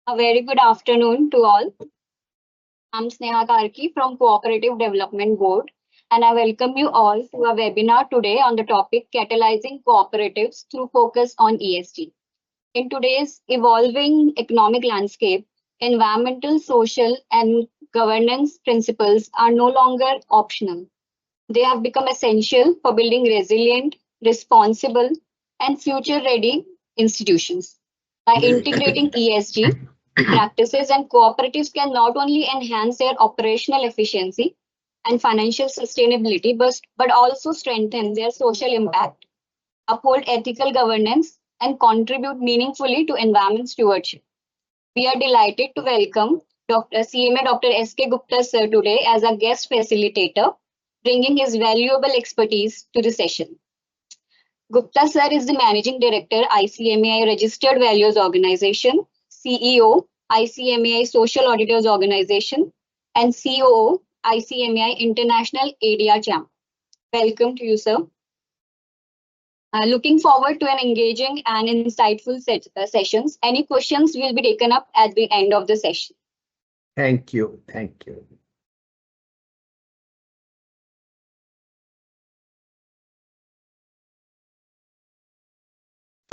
A very good afternoon to all. I'm Sneha Karki from Cooperative Development Board, and I welcome you all to a webinar today on the topic Catalyzing Cooperatives through focus on ESG. In today's evolving economic landscape, environmental, social, and governance principles are no longer optional. They have become essential for building resilient, responsible, and future-ready institutions. By integrating ESG practices, and cooperatives can not only enhance their operational efficiency and financial sustainability, but also strengthen their social impact, uphold ethical governance, and contribute meaningfully to environment stewardship. We are delighted to welcome Dr. CMA Dr. S.K. Gupta sir today as a guest facilitator, bringing his valuable expertise to the session. Gupta sir is the Managing Director, ICMAI Registered Values Organization, CEO, ICMAI Social Auditors Organization, and COO, ICMAI International ADR Champ. Welcome to you, sir. Looking forward to an engaging and insightful sessions. Any questions will be taken up at the end of the session. Thank you. Thank you.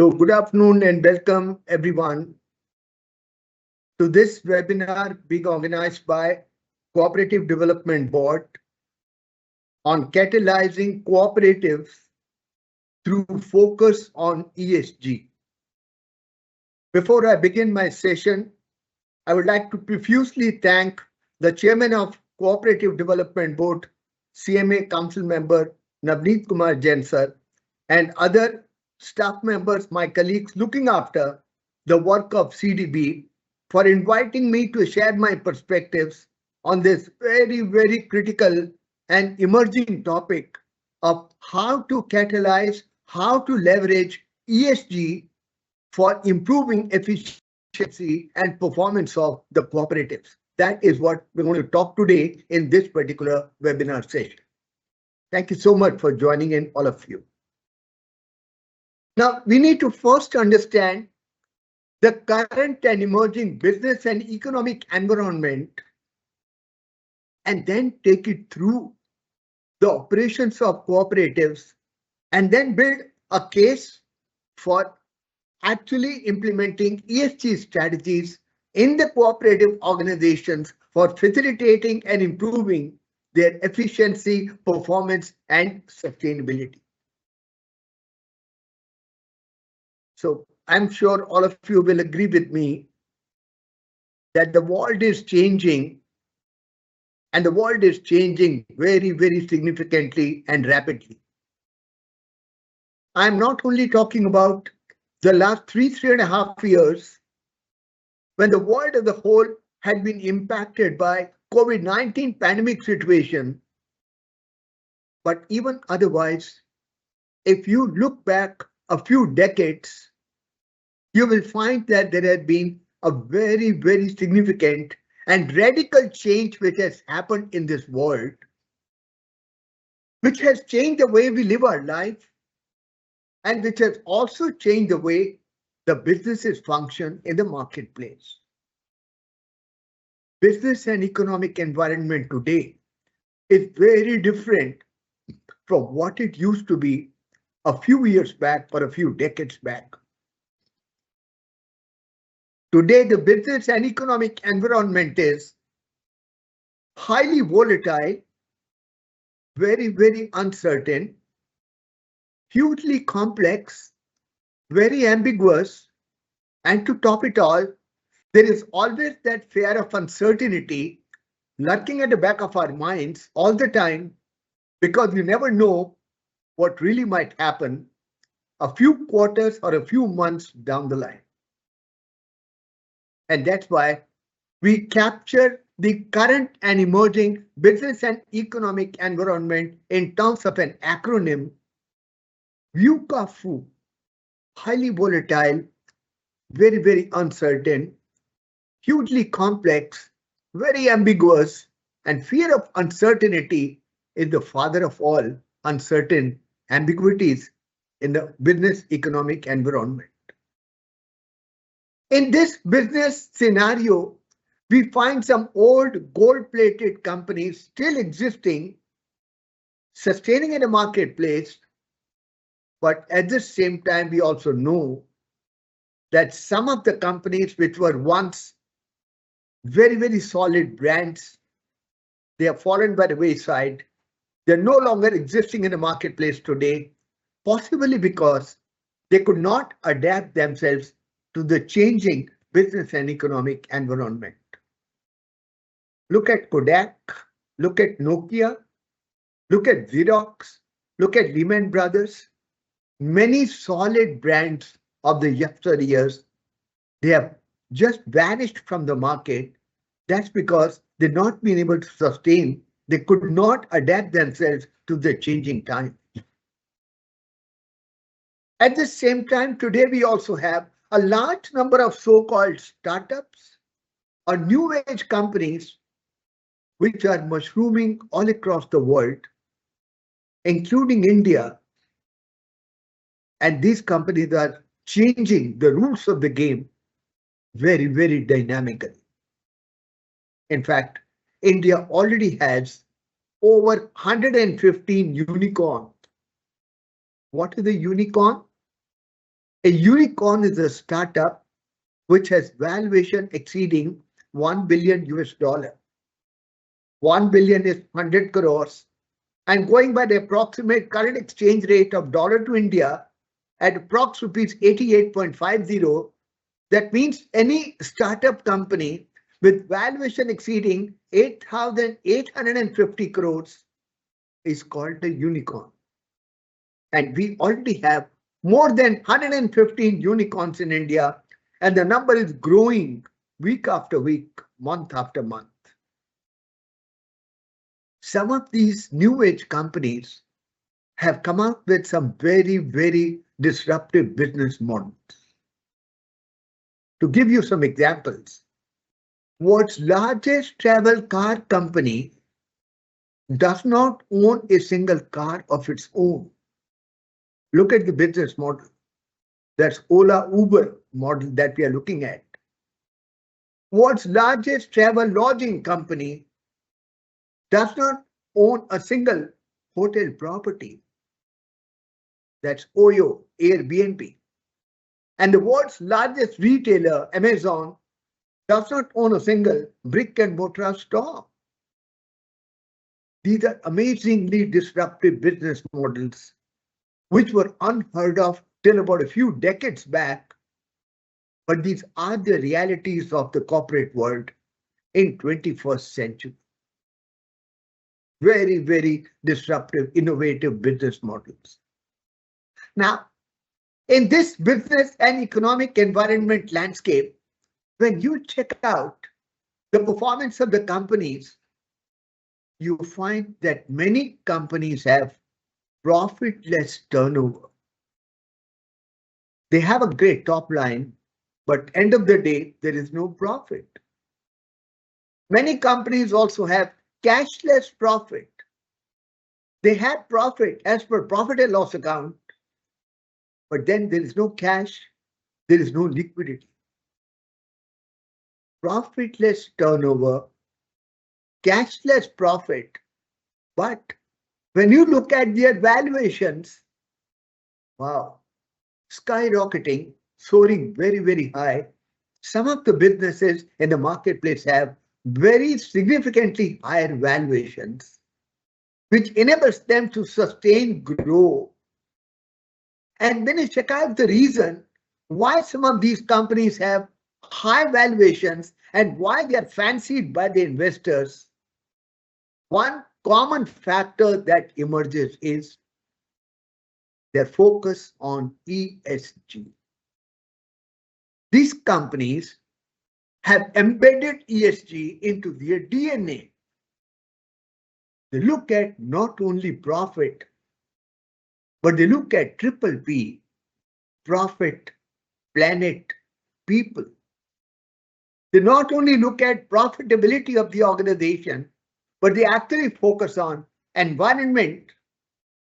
So good afternoon and welcome everyone to this webinar being organized by Cooperative Development Board on catalyzing cooperatives through focus on ESG. Before I begin my session, I would like to profusely thank the Chairman of Cooperative Development Board, CMA Council Member Navneet Kumar Jain sir, and other staff members, my colleagues looking after the work of CDB, for inviting me to share my perspectives on this very, very critical and emerging topic of how to catalyze, how to leverage ESG for improving efficiency and performance of the cooperatives. That is what we're going to talk today in this particular webinar session. Thank you so much for joining in, all of you. Now, we need to first understand the current and emerging business and economic environment, and then take it through the operations of cooperatives, and then build a case for actually implementing ESG strategies in the cooperative organizations for facilitating and improving their efficiency, performance, and sustainability. So I'm sure all of you will agree with me that the world is changing, and the world is changing very, very significantly and rapidly. I'm not only talking about the last 3.5 years, when the world as a whole had been impacted by COVID-19 pandemic situation, but even otherwise, if you look back a few decades, you will find that there has been a very, very significant and radical change which has happened in this world, which has changed the way we live our life, and which has also changed the way the businesses function in the marketplace. Business and economic environment today is very different from what it used to be a few years back or a few decades back. Today, the business and economic environment is highly volatile, very, very uncertain, hugely complex, very ambiguous, and to top it all, there is always that fear of uncertainty lurking at the back of our minds all the time, because you never know what really might happen a few quarters or a few months down the line. And that's why we capture the current and emerging business and economic environment in terms of an acronym, VUCA-FU, highly volatile, very, very uncertain, hugely complex, very ambiguous, and fear of uncertainty is the father of all uncertain ambiguities in the business economic environment. In this business scenario, we find some old gold-plated companies still existing, sustaining in a marketplace, but at the same time, we also know that some of the companies which were once very, very solid brands, they have fallen by the wayside. They're no longer existing in the marketplace today, possibly because they could not adapt themselves to the changing business and economic environment. Look at Kodak, look at Nokia, look at Xerox, look at Lehman Brothers. Many solid brands of the yesteryears, they have just vanished from the market. That's because they've not been able to sustain. They could not adapt themselves to the changing time. At the same time, today we also have a large number of so-called startups or new age companies which are mushrooming all across the world, including India. And these companies are changing the rules of the game very, very dynamically. In fact, India already has over 115 unicorns. What is a unicorn? A unicorn is a startup which has valuation exceeding $1 billion US. 1 billion is 100 crores. And going by the approximate current exchange rate of dollar to India at approx rupees 88.50, that means any startup company with valuation exceeding 8,850 crores is called a unicorn. And we already have more than 115 unicorns in India, and the number is growing week after week, month after month. Some of these new age companies have come up with some very, very disruptive business models. To give you some examples, world's largest travel car company does not own a single car of its own. Look at the business model. That's Ola Uber model that we are looking at. World's largest travel lodging company does not own a single hotel property. That's OYO, Airbnb. And the world's largest retailer, Amazon, does not own a single brick and mortar store. These are amazingly disruptive business models, which were unheard of till about a few decades back. But these are the realities of the corporate world in 21st century. Very, very disruptive, innovative business models. Now, in this business and economic environment landscape, when you check out the performance of the companies, you find that many companies have profitless turnover. They have a great top line, but end of the day, there is no profit. Many companies also have cashless profit. They have profit as per profit and loss account, but then there is no cash, there is no liquidity. Profitless turnover, cashless profit, but when you look at their valuations, wow, skyrocketing, soaring very, very high. Some of the businesses in the marketplace have very significantly higher valuations, which enables them to sustain, grow. And then you check out the reason why some of these companies have high valuations and why they are fancied by the investors. One common factor that emerges is their focus on ESG. These companies have embedded ESG into their DNA. They look at not only profit, but they look at triple P, profit, planet, people. They not only look at profitability of the organization, but they actually focus on environment,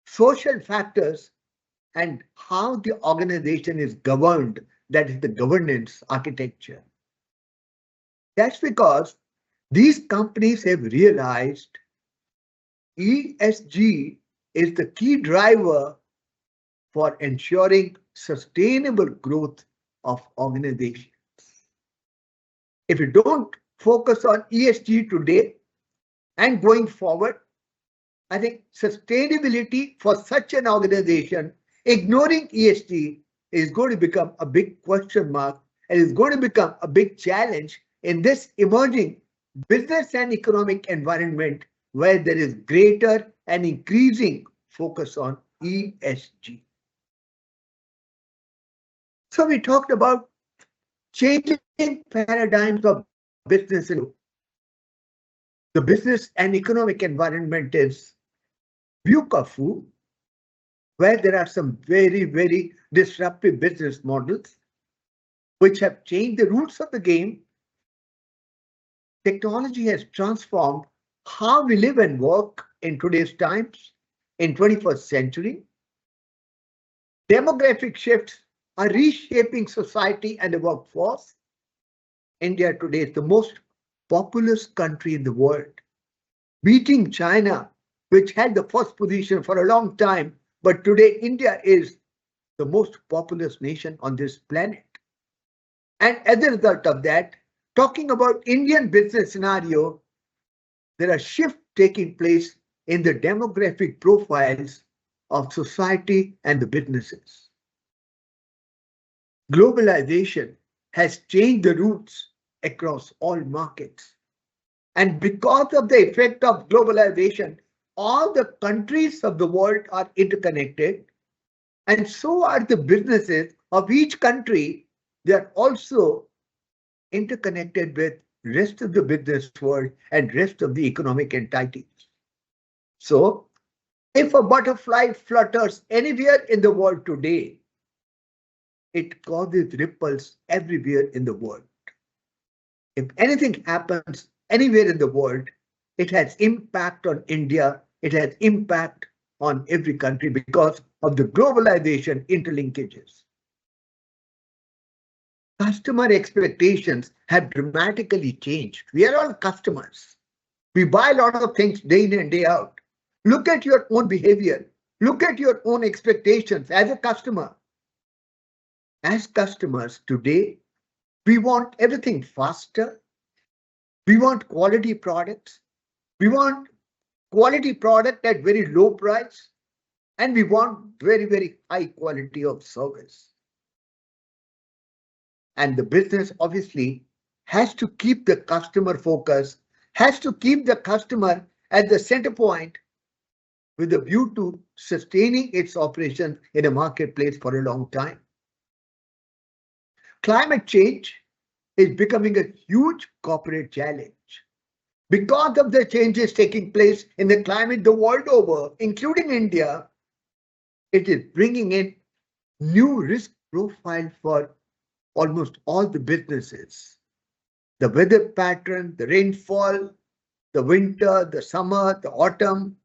social factors, and how the organization is governed that is the governance architecture. That's because these companies have realized ESG is the key driver for ensuring sustainable growth of organizations. If you don't focus on ESG today and going forward, I think sustainability for such an organization, ignoring ESG, is going to become a big question mark and is going to become a big challenge in this emerging business and economic environment where there is greater and increasing focus on ESG. So we talked about changing paradigms of business. The business and economic environment is Vukafu, where there are some very, very disruptive business models which have changed the rules of the game. Technology has transformed how we live and work in today's times, in 21st century. Demographic shifts are reshaping society and the workforce. India today is the most populous country in the world, beating China, which had the first position for a long time, but today India is the most populous nation on this planet. And as a result of that, talking about Indian business scenario, there are shifts taking place in the demographic profiles of society and the businesses. Globalization has changed the routes across all markets. And because of the effect of globalization, all the countries of the world are interconnected, and so are the businesses of each country. They are also interconnected with rest of the business world and rest of the economic entities. So, if a butterfly flutters anywhere in the world today, it causes ripples everywhere in the world. If anything happens anywhere in the world, it has impact on India, it has impact on every country because of the globalization interlinkages. Customer expectations have dramatically changed. We are all customers. We buy a lot of things day in and day out. Look at your own behavior. Look at your own expectations as a customer. As customers today, we want everything faster. We want quality products. We want quality product at very low price. And we want very, very high quality of service. And the business obviously has to keep the customer focus, has to keep the customer at the center point with a view to sustaining its operations in a marketplace for a long time. Climate change is becoming a huge corporate challenge. Because of the changes taking place in the climate the world over, including India, it is bringing in new risk profile for almost all the businesses. The weather pattern, the rainfall, the winter, the summer, the autumn,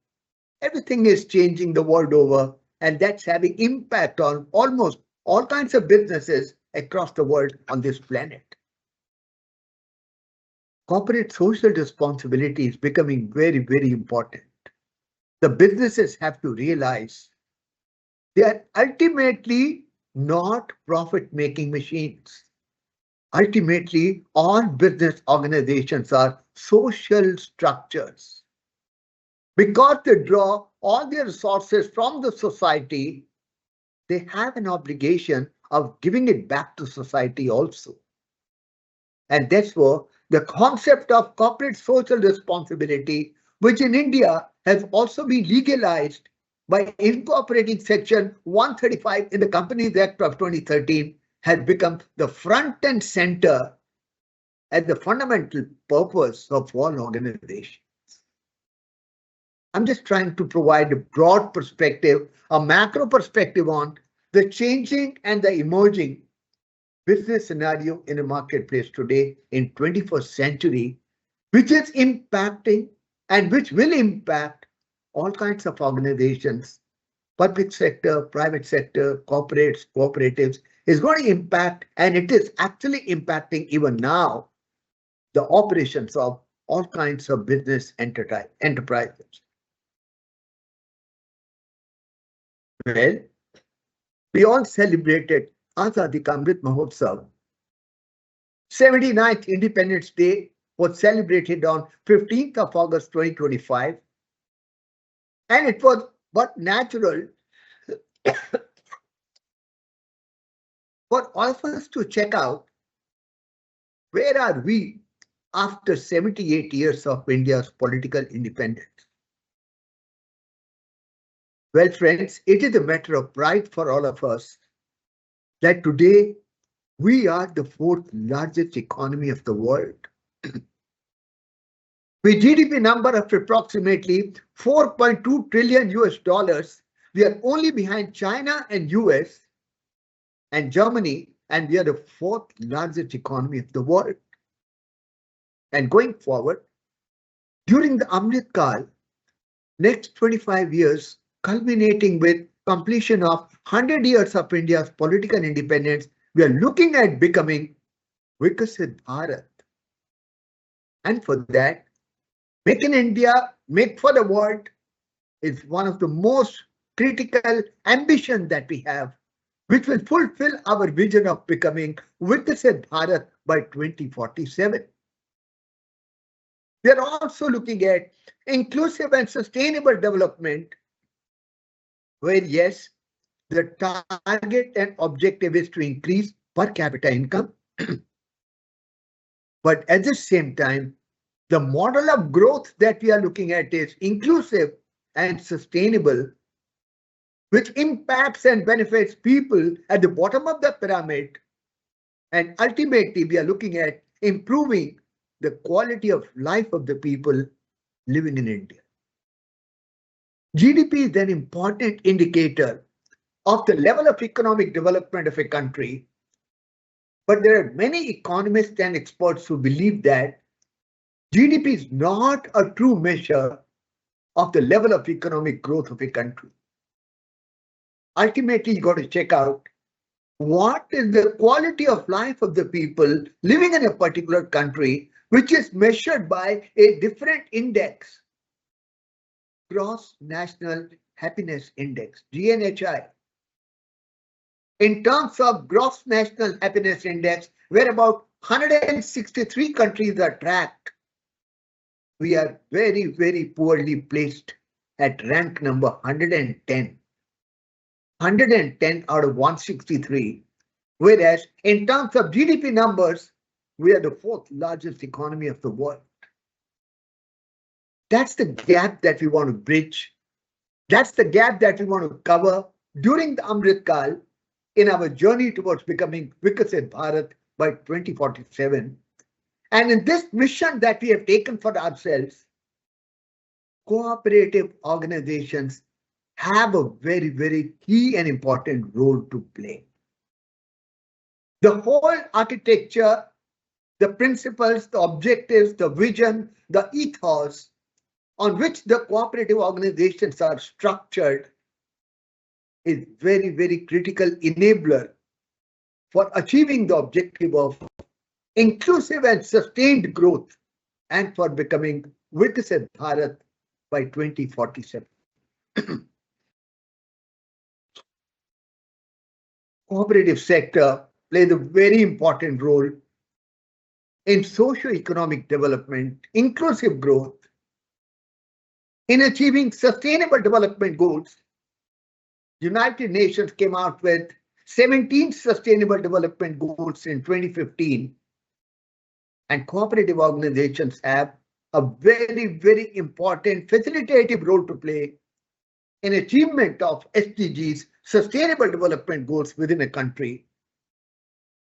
everything is changing the world over, and that's having impact on almost all kinds of businesses across the world on this planet. Corporate social responsibility is becoming very, very important. The businesses have to realize they are ultimately not profit-making machines. Ultimately, all business organizations are social structures. Because they draw all their resources from the society, they have an obligation of giving it back to society also. And that's where the concept of corporate social responsibility, which in India has also been legalized by incorporating Section 135 in the Companies Act of 2013, has become the front and center as the fundamental purpose of all organizations. I'm just trying to provide a broad perspective, a macro perspective on the changing and the emerging business scenario in a marketplace today in 21st century, which is impacting and which will impact all kinds of organizations, public sector, private sector, corporates, cooperatives, is going to impact, and it is actually impacting even now, the operations of all kinds of business enterprises. Well, we all celebrated Azadi Ka Amrit Mahotsav. 79th Independence Day was celebrated on 15th of August 2025, and it was but natural for all of us to check out where are we after 78 years of India's political independence. Well, friends, it is a matter of pride for all of us that today we are the fourth largest economy of the world. With GDP number of approximately 4.2 trillion US dollars, we are only behind China and US and Germany, and we are the fourth largest economy of the world. And going forward, during the Amrit Kal, next 25 years, culminating with completion of 100 years of India's political independence, we are looking at becoming Vikasit Bharat. And for that, Make in India, Make for the World is one of the most critical ambition that we have, which will fulfill our vision of becoming Vikasit Bharat by 2047. We are also looking at inclusive and sustainable development, where yes, the target and objective is to increase per capita income. But at the same time, the model of growth that we are looking at is inclusive and sustainable, which impacts and benefits people at the bottom of the pyramid. And ultimately, we are looking at improving the quality of life of the people living in India. GDP is an important indicator of the level of economic development of a country. But there are many economists and experts who believe that GDP is not a true measure of the level of economic growth of a country. Ultimately, you got to check out what is the quality of life of the people living in a particular country, which is measured by a different index, Gross National Happiness Index, GNHI. In terms of Gross National Happiness Index, where about 163 countries are tracked, we are very, very poorly placed at rank number 110. 110 out of 163. Whereas in terms of GDP numbers, we are the fourth largest economy of the world. That's the gap that we want to bridge. That's the gap that we want to cover during the Amrit Kal in our journey towards becoming Vikasit Bharat by 2047. And in this mission that we have taken for ourselves, cooperative organizations have a very, very key and important role to play. The whole architecture, the principles, the objectives, the vision, the ethos on which the cooperative organizations are structured is very, very critical enabler for achieving the objective of inclusive and sustained growth and for becoming Vikasit Bharat by 2047. Cooperative sector plays a very important role in socio-economic development, inclusive growth, in achieving sustainable development goals. United Nations came out with 17 sustainable development goals in 2015, and cooperative organizations have a very, very important facilitative role to play in achievement of SDGs, sustainable development goals within a country,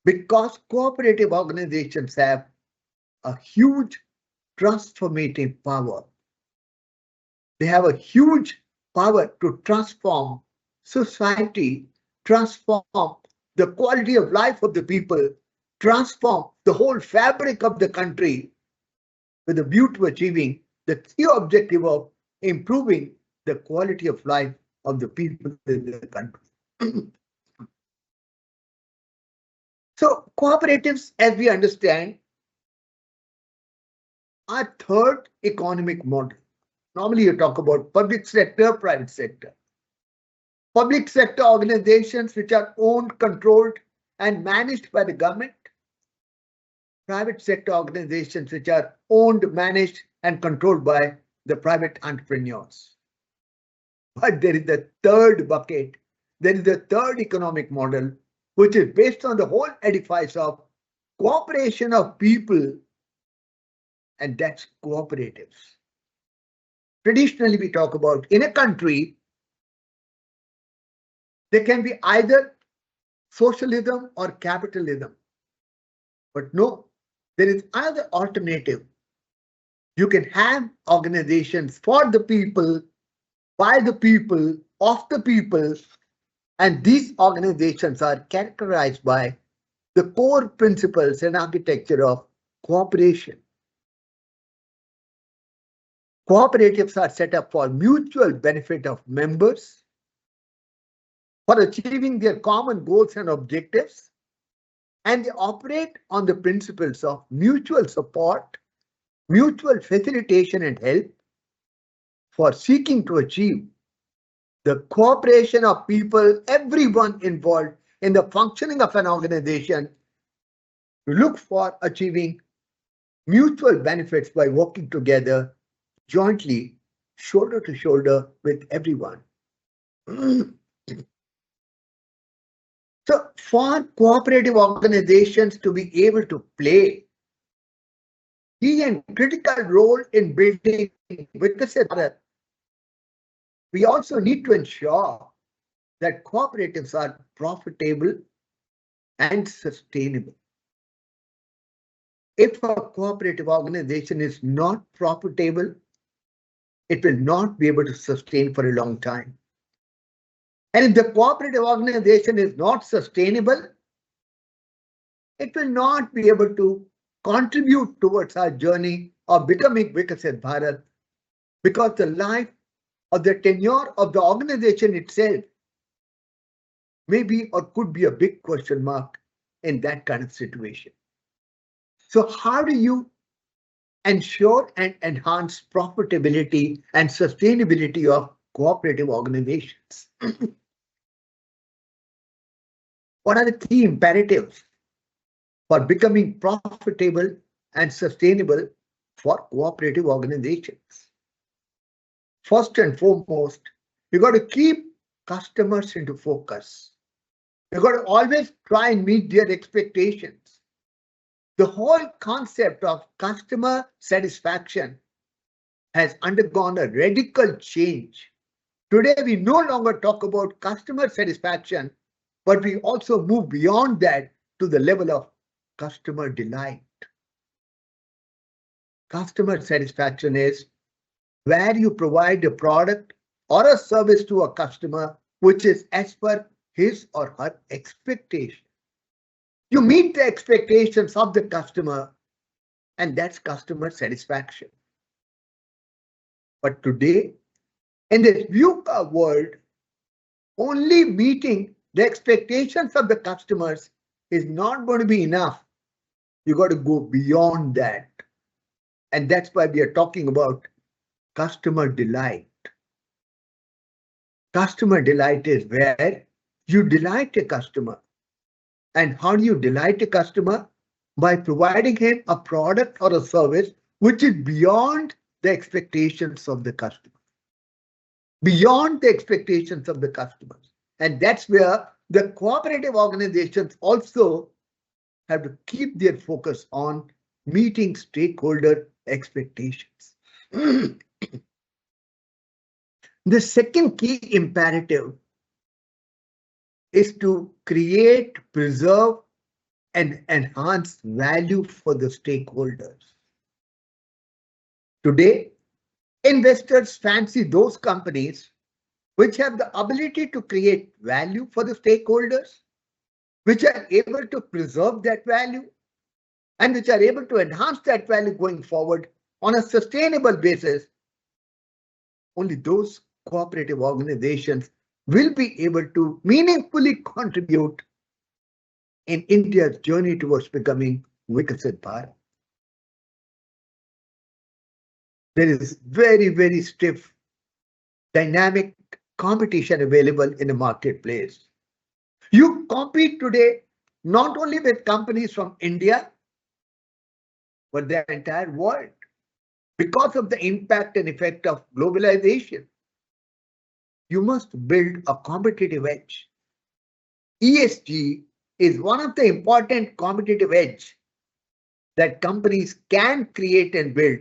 because cooperative organizations have a huge transformative power. They have a huge power to transform society, transform the quality of life of the people, transform the whole fabric of the country with a view to achieving the key objective of improving the quality of life of the people in the country. So cooperatives, as we understand, are third economic model. Normally you talk about public sector, private sector. Public sector organizations which are owned, controlled, and managed by the government. Private sector organizations which are owned, managed, and controlled by the private entrepreneurs. But there is the third bucket. There is the third economic model, which is based on the whole edifice of cooperation of people, and that's cooperatives. Traditionally, we talk about in a country, there can be either socialism or capitalism. But no, there is another alternative. You can have organizations for the people, by the people, of the people, and these organizations are characterized by the core principles and architecture of cooperation. Cooperatives are set up for mutual benefit of members, for achieving their common goals and objectives, and they operate on the principles of mutual support, mutual facilitation and help for seeking to achieve the cooperation of people, everyone involved in the functioning of an organization, to look for achieving mutual benefits by working together jointly, shoulder to shoulder with everyone. So for cooperative organizations to be able to play key and critical role in building Viksit Bharat, we also need to ensure that cooperatives are profitable and sustainable. If a cooperative organization is not profitable, it will not be able to sustain for a long time. And if the cooperative organization is not sustainable, it will not be able to contribute towards our journey of becoming Viksit Bharat, because the life or the tenure of the organization itself may be or could be a big question mark in that kind of situation. So how do you ensure and enhance profitability and sustainability of cooperative organizations? What are the key imperatives for becoming profitable and sustainable for cooperative organizations? First and foremost, you got to keep customers into focus. You got to always try and meet their expectations. The whole concept of customer satisfaction has undergone a radical change. Today, we no longer talk about customer satisfaction, but we also move beyond that to the level of customer delight. Customer satisfaction is where you provide a product or a service to a customer which is as per his or her expectation. You meet the expectations of the customer, and that's customer satisfaction. But today, in this VUCA world, only meeting the expectations of the customers is not going to be enough. You got to go beyond that. And that's why we are talking about customer delight. Customer delight is where you delight a customer. And how do you delight a customer? By providing him a product or a service which is beyond the expectations of the customer. Beyond the expectations of the customers. And that's where the cooperative organizations also have to keep their focus on meeting stakeholder expectations. The second key imperative is to create, preserve, and enhance value for the stakeholders. Today, investors fancy those companies which have the ability to create value for the stakeholders, which are able to preserve that value, and which are able to enhance that value going forward on a sustainable basis. Only those cooperative organizations will be able to meaningfully contribute in India's journey towards becoming Viksit Bharat. There is very, very stiff, dynamic competition available in the marketplace. You compete today not only with companies from India, but the entire world because of the impact and effect of globalization. You must build a competitive edge. ESG is one of the important competitive edge that companies can create and build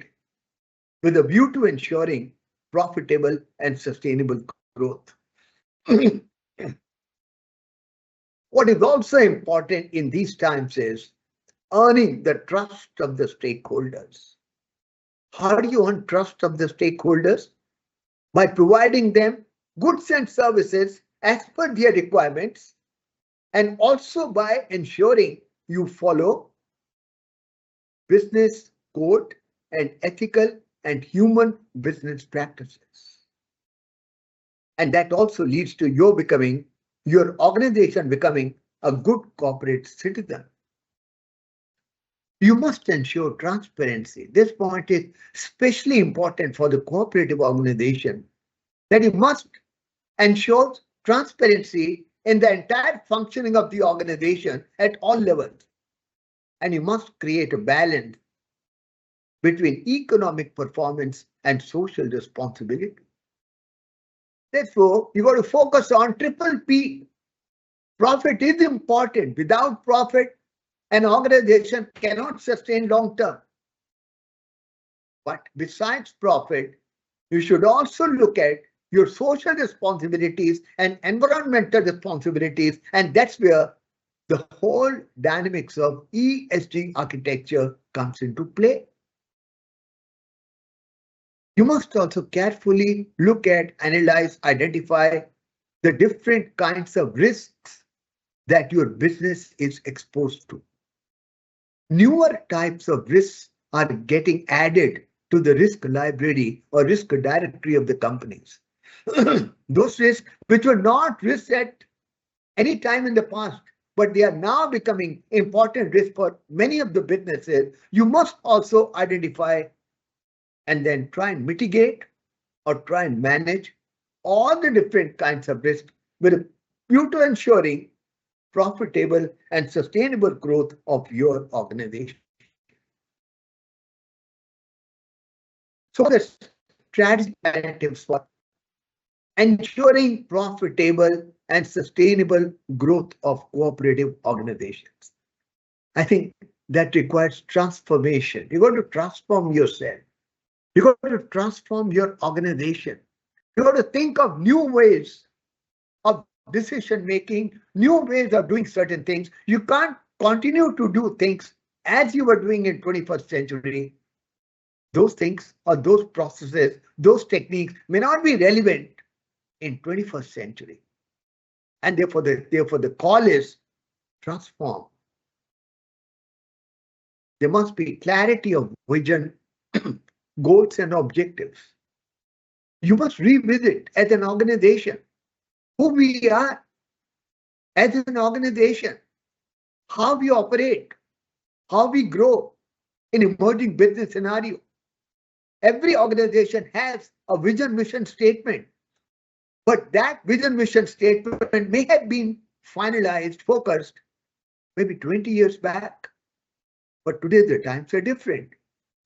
with a view to ensuring profitable and sustainable growth. What is also important in these times is earning the trust of the stakeholders. How do you earn trust of the stakeholders? By providing them goods and services as per their requirements, and also by ensuring you follow business code and ethical and human business practices. And that also leads to your organization becoming a good corporate citizen. You must ensure transparency. This point is especially important for the cooperative organization, that you must ensure transparency in the entire functioning of the organization at all levels. And you must create a balance between economic performance and social responsibility. Therefore, you got to focus on triple P. Profit is important. Without profit, an organization cannot sustain long term. But besides profit, you should also look at your social responsibilities and environmental responsibilities, and that's where the whole dynamics of ESG architecture comes into play. You must also carefully look at, analyze, identify the different kinds of risks that your business is exposed to. Newer types of risks are getting added to the risk library or risk directory of the companies. Those risks which were not risks at any time in the past, but they are now becoming important risks for many of the businesses, you must also identify and then try and mitigate or try and manage all the different kinds of risks with a view to ensuring profitable and sustainable growth of your organization. So the strategy alternatives for ensuring profitable and sustainable growth of cooperative organizations. I think that requires transformation. You're going to transform yourself. You're going to transform your organization. You're going to think of new ways of decision making, new ways of doing certain things. You can't continue to do things as you were doing in 21st century. Those things or those processes, those techniques may not be relevant in 21st century. And therefore the call is transform. There must be clarity of vision, goals and objectives. You must revisit as an organization who we are as an organization, how we operate, how we grow in emerging business scenario. Every organization has a vision mission statement, but that vision mission statement may have been finalized, focused maybe 20 years back. But today the times are different.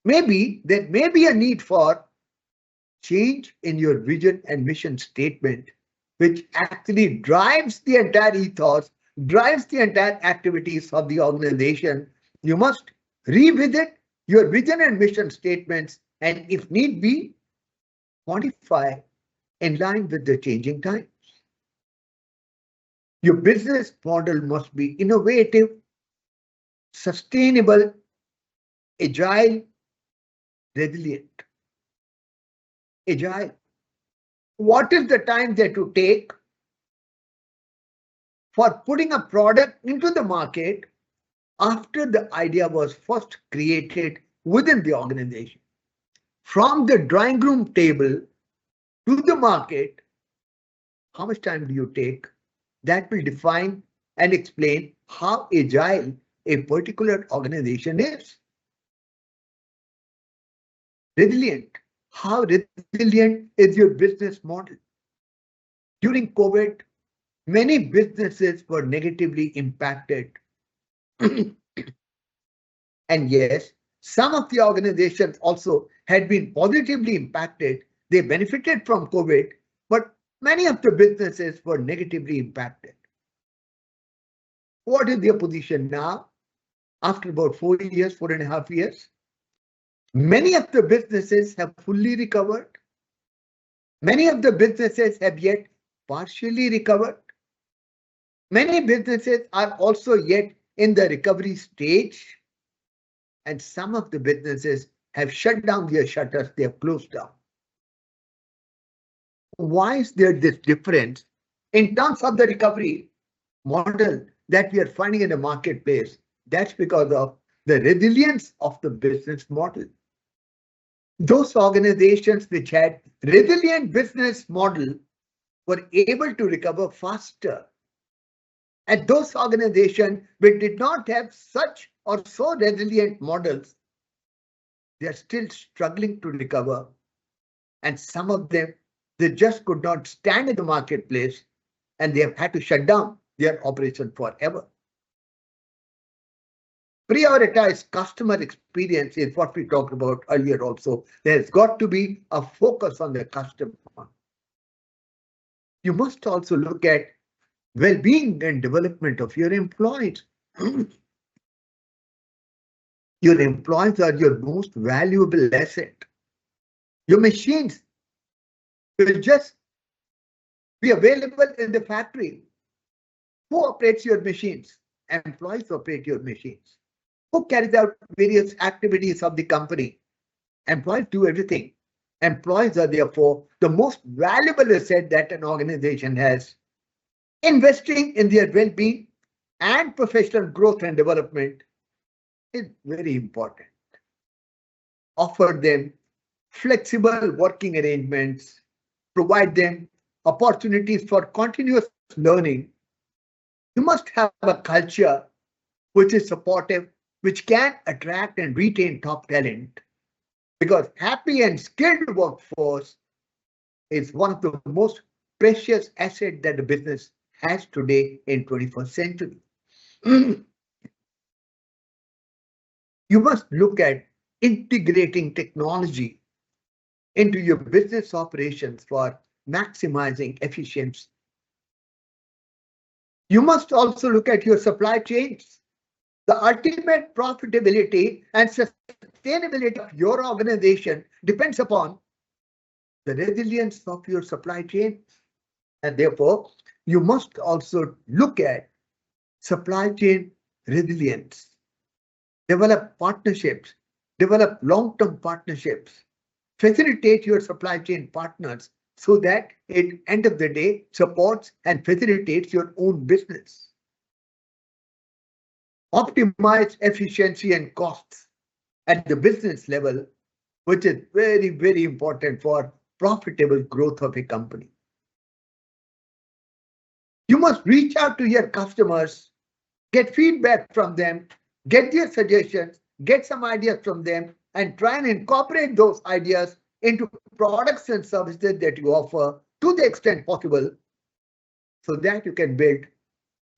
Maybe there may be a need for change in your vision and mission statement, which actually drives the entire ethos, drives the entire activities of the organization. You must revisit your vision and mission statements, and if need be, modify in line with the changing times. Your business model must be innovative, sustainable, agile, resilient. Agile. What is the time that you take for putting a product into the market after the idea was first created within the organization? From the drawing room table to the market, how much time do you take? That will define and explain how agile a particular organization is. Resilient. How resilient is your business model? During COVID, many businesses were negatively impacted. And yes, some of the organizations also had been positively impacted. They benefited from COVID, but many of the businesses were negatively impacted. What is their position now? After about 4 years, 4.5 years, many of the businesses have fully recovered. Many of the businesses have yet partially recovered. Many businesses are also yet in the recovery stage. And some of the businesses have shut down their shutters, they have closed down. Why is there this difference in terms of the recovery model that we are finding in the marketplace? That's because of the resilience of the business model. Those organizations which had resilient business model were able to recover faster. And those organizations which did not have such or so resilient models, they are still struggling to recover. And some of them, they just could not stand in the marketplace and they have had to shut down their operation forever. Prioritize customer experience is what we talked about earlier also. There's got to be a focus on the customer. You must also look at well-being and development of your employees. Your employees are your most valuable asset. Your machines will just be available in the factory. Who operates your machines? Employees operate your machines. Who carries out various activities of the company? Employees do everything. Employees are therefore the most valuable asset that an organization has. Investing in their well-being and professional growth and development is very important. Offer them flexible working arrangements, provide them opportunities for continuous learning. You must have a culture which is supportive, which can attract and retain top talent, because happy and skilled workforce is one of the most precious assets that the business has today in 21st century. You must look at integrating technology into your business operations for maximizing efficiency. You must also look at your supply chains. The ultimate profitability and sustainability of your organization depends upon the resilience of your supply chain. And therefore, you must also look at supply chain resilience. Develop partnerships, develop long-term partnerships, facilitate your supply chain partners so that at the end of the day supports and facilitates your own business. Optimize efficiency and costs at the business level, which is very, very important for profitable growth of a company. You must reach out to your customers, get feedback from them, get their suggestions, get some ideas from them, and try and incorporate those ideas into products and services that you offer to the extent possible, so that you can build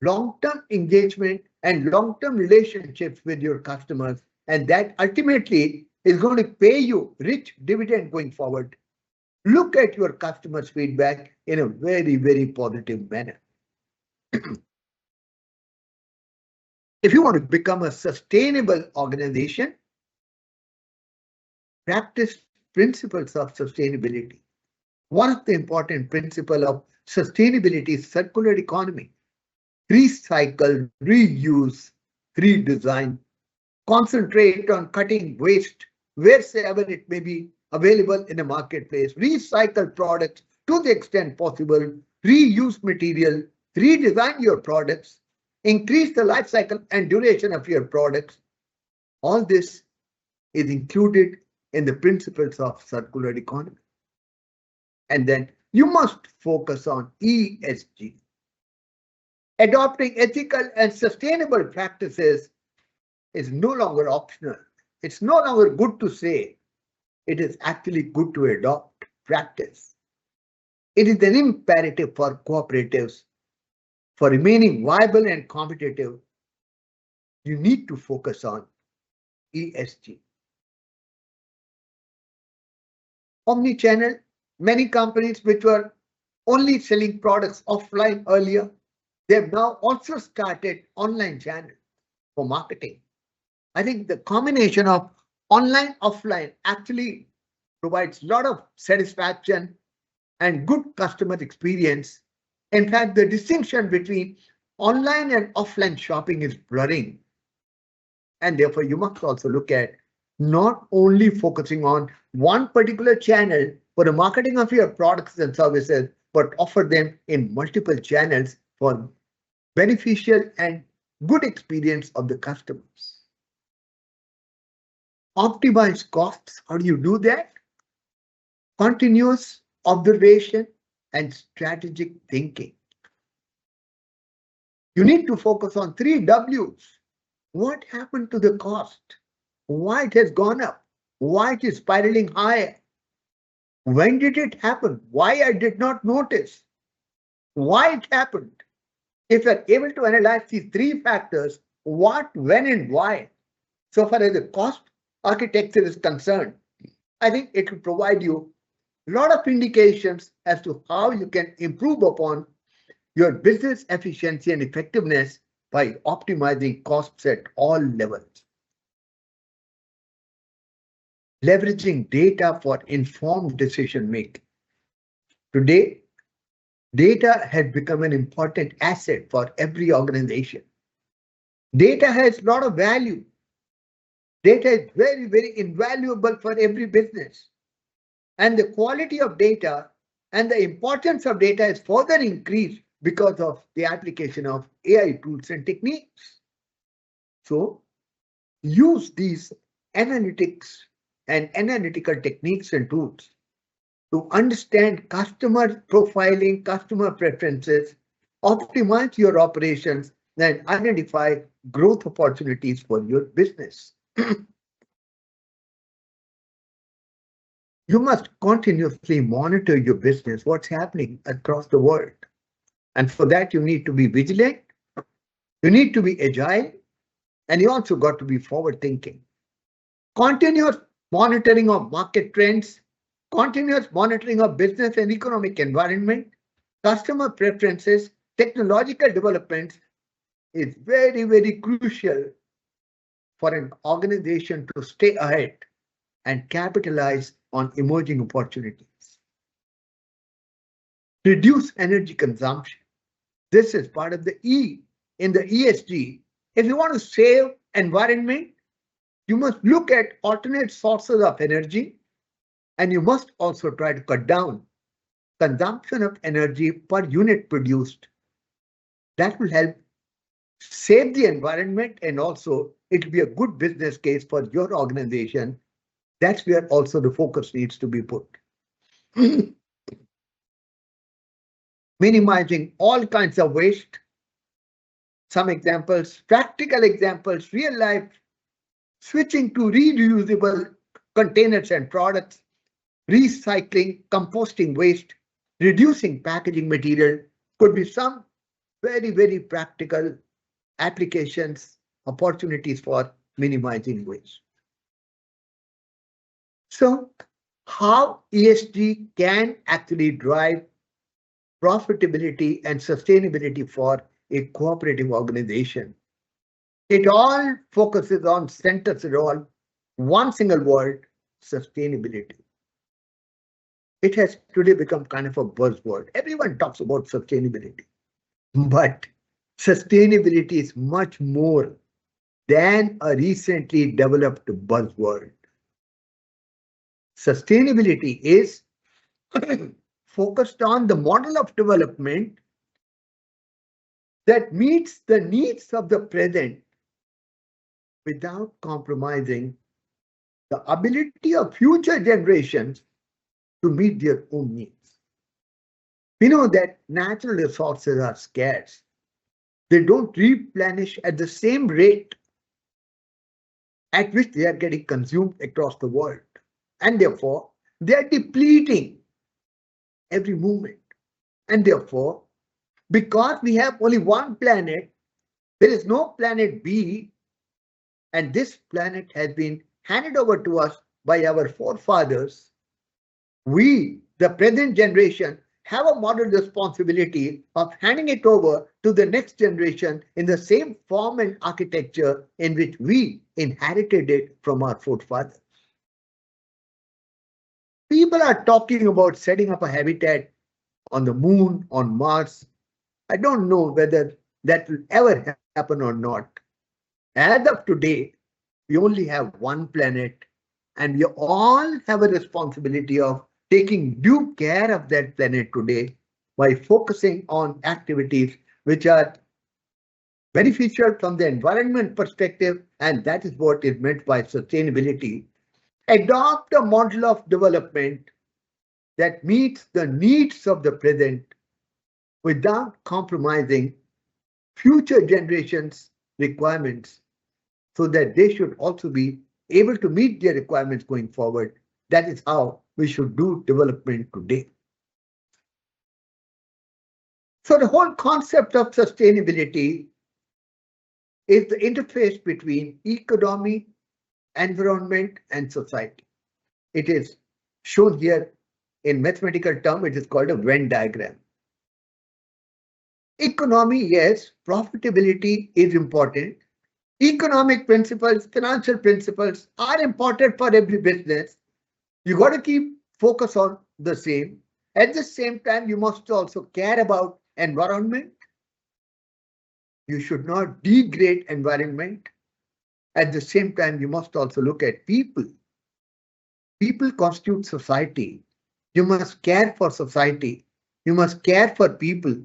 long-term engagement and long-term relationships with your customers, and that ultimately is going to pay you rich dividend going forward. Look at your customers' feedback in a very, very positive manner. If you want to become a sustainable organization, practice principles of sustainability. One of the important principles of sustainability is circular economy. Recycle, reuse, redesign. Concentrate on cutting waste wherever it may be available in the marketplace. Recycle products to the extent possible. Reuse material. Redesign your products. Increase the life cycle and duration of your products. All this is included in the principles of circular economy. And then you must focus on ESG. Adopting ethical and sustainable practices is no longer optional. It's no longer good to say. It is actually good to adopt practice. It is an imperative for cooperatives. For remaining viable and competitive, you need to focus on ESG. Omnichannel, many companies which were only selling products offline earlier, they have now also started online channels for marketing. I think the combination of online, offline actually provides a lot of satisfaction and good customer experience. In fact, the distinction between online and offline shopping is blurring. And therefore, you must also look at not only focusing on one particular channel for the marketing of your products and services, but offer them in multiple channels for beneficial and good experience of the customers. Optimize costs. How do you do that? Continuous observation and strategic thinking. You need to focus on 3 W's. What happened to the cost? Why it has gone up? Why it is spiraling higher? When did it happen? Why I did not notice? Why it happened? If you're able to analyze these 3 factors, what, when, and why, so far as the cost architecture is concerned, I think it will provide you a lot of indications as to how you can improve upon your business efficiency and effectiveness by optimizing costs at all levels. Leveraging data for informed decision making. Today, data has become an important asset for every organization. Data has a lot of value. Data is very, very invaluable for every business. And the quality of data and the importance of data is further increased because of the application of AI tools and techniques. So use these analytics and analytical techniques and tools to understand customer profiling, customer preferences, optimize your operations, and identify growth opportunities for your business. You must continuously monitor your business, what's happening across the world. And for that, you need to be vigilant, you need to be agile, and you also got to be forward thinking. Continuous monitoring of market trends, continuous monitoring of business and economic environment, customer preferences, technological developments is very, very crucial for an organization to stay ahead and capitalize on emerging opportunities. Reduce energy consumption. This is part of the E in the ESG. If you want to save environment, you must look at alternate sources of energy, and you must also try to cut down consumption of energy per unit produced. That will help save the environment, and also it will be a good business case for your organization. That's where also the focus needs to be put. Minimizing all kinds of waste. Some examples, practical examples, real life, switching to reusable containers and products, recycling, composting waste, reducing packaging material could be some very, very practical applications, opportunities for minimizing waste. So how ESG can actually drive profitability and sustainability for a cooperative organization? It all focuses on, centers it all, one single word: sustainability. It has today become kind of a buzzword. Everyone talks about sustainability, but sustainability is much more than a recently developed buzzword. Sustainability is focused on the model of development that meets the needs of the present without compromising the ability of future generations to meet their own needs. We know that natural resources are scarce. They don't replenish at the same rate at which they are getting consumed across the world. And therefore, they are depleting every moment. And therefore, because we have only one planet, there is no planet B, and this planet has been handed over to us by our forefathers. We, the present generation, have a moral responsibility of handing it over to the next generation in the same form and architecture in which we inherited it from our forefathers. People are talking about setting up a habitat on the moon, on Mars. I don't know whether that will ever happen or not. As of today, we only have one planet, and we all have a responsibility of taking due care of that planet today by focusing on activities which are beneficial from the environment perspective, and that is what is meant by sustainability. Adopt a model of development that meets the needs of the present without compromising future generations' requirements, so that they should also be able to meet their requirements going forward. That is how we should do development today. So the whole concept of sustainability is the interface between economy, environment, and society. It is shown here in mathematical term. It is called a Venn diagram. Economy, yes, profitability is important. Economic principles, financial principles are important for every business. You got to keep focus on the same. At the same time, you must also care about environment. You should not degrade environment. At the same time, you must also look at people. People constitute society. You must care for society. You must care for people.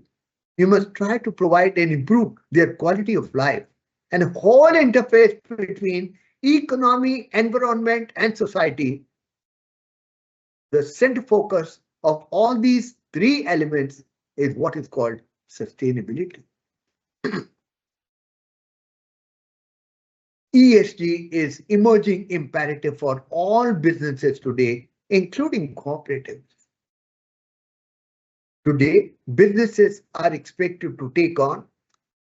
You must try to provide and improve their quality of life. And a whole interface between economy, environment, and society. The center focus of all these three elements is what is called sustainability. ESG is emerging imperative for all businesses today, including cooperatives. Today, businesses are expected to take on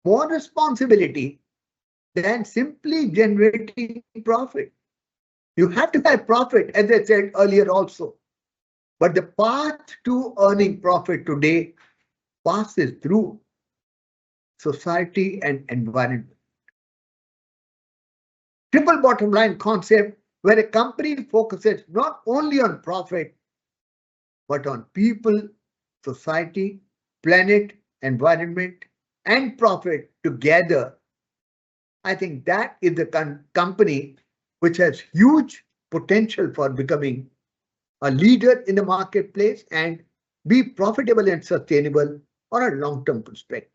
more responsibility than simply generating profit. You have to have profit, as I said earlier also. But the path to earning profit today passes through society and environment. Triple bottom line concept where a company focuses not only on profit, but on people, society, planet, environment, and profit together. I think that is the company which has huge potential for becoming a leader in the marketplace and be profitable and sustainable on a long-term perspective.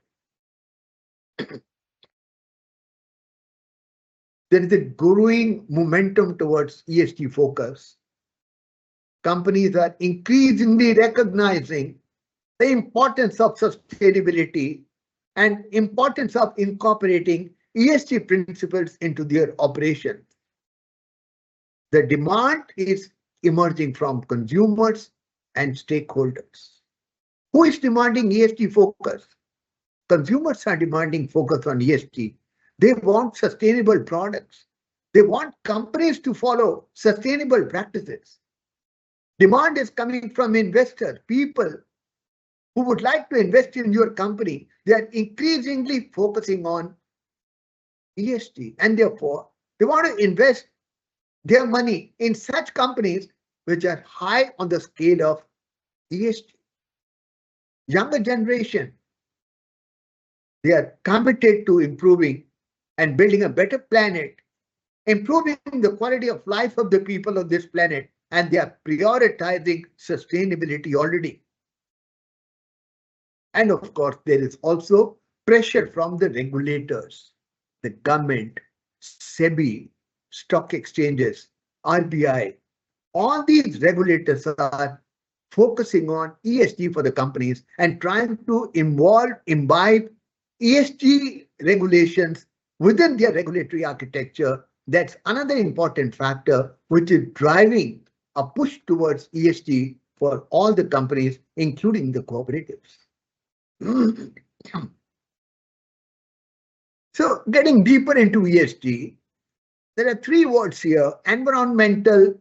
There is a growing momentum towards ESG focus. Companies are increasingly recognizing the importance of sustainability and importance of incorporating ESG principles into their operations. The demand is emerging from consumers and stakeholders. Who is demanding ESG focus? Consumers are demanding focus on ESG. They want sustainable products. They want companies to follow sustainable practices. Demand is coming from investors, people who would like to invest in your company. They are increasingly focusing on ESG, and therefore they want to invest their money in such companies which are high on the scale of ESG. Younger generation, they are committed to improving and building a better planet, improving the quality of life of the people of this planet, and they are prioritizing sustainability already. And of course, there is also pressure from the regulators, the government, SEBI, stock exchanges, RBI. All these regulators are focusing on ESG for the companies and trying to imbibe ESG regulations within their regulatory architecture, that's another important factor which is driving a push towards ESG for all the companies, including the cooperatives. So getting deeper into ESG, there are three words here: environmental,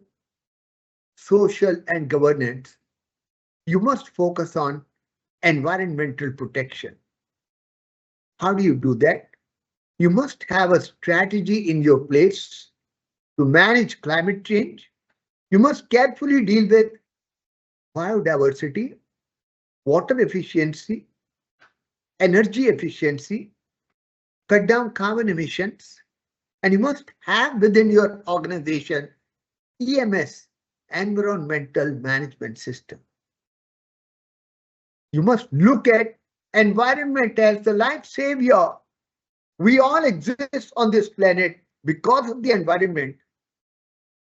social, and governance. You must focus on environmental protection. How do you do that? You must have a strategy in your place to manage climate change. You must carefully deal with biodiversity, water efficiency, energy efficiency, cut down carbon emissions, and you must have within your organization EMS, environmental management system. You must look at environment as the life savior. We all exist on this planet because of the environment,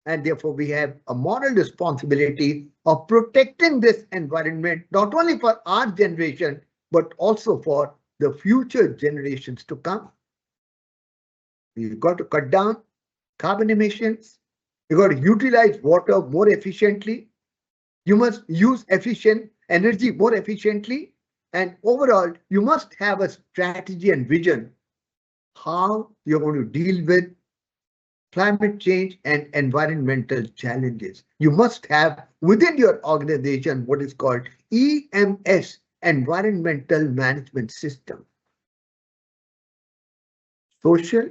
and therefore we have a moral responsibility of protecting this environment, not only for our generation, but also for the future generations to come. You've got to cut down carbon emissions. You've got to utilize water more efficiently. You must use efficient energy more efficiently. And overall, you must have a strategy and vision how you're going to deal with climate change and environmental challenges. You must have within your organization what is called EMS, environmental management system. Social,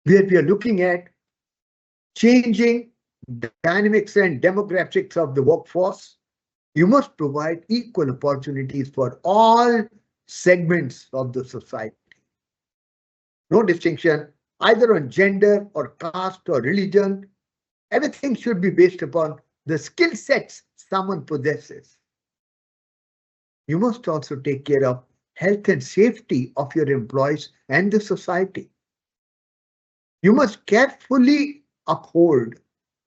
where we are looking at changing dynamics and demographics of the workforce. You must provide equal opportunities for all segments of the society. No distinction either on gender or caste or religion. Everything should be based upon the skill sets someone possesses. You must also take care of health and safety of your employees and the society. You must carefully uphold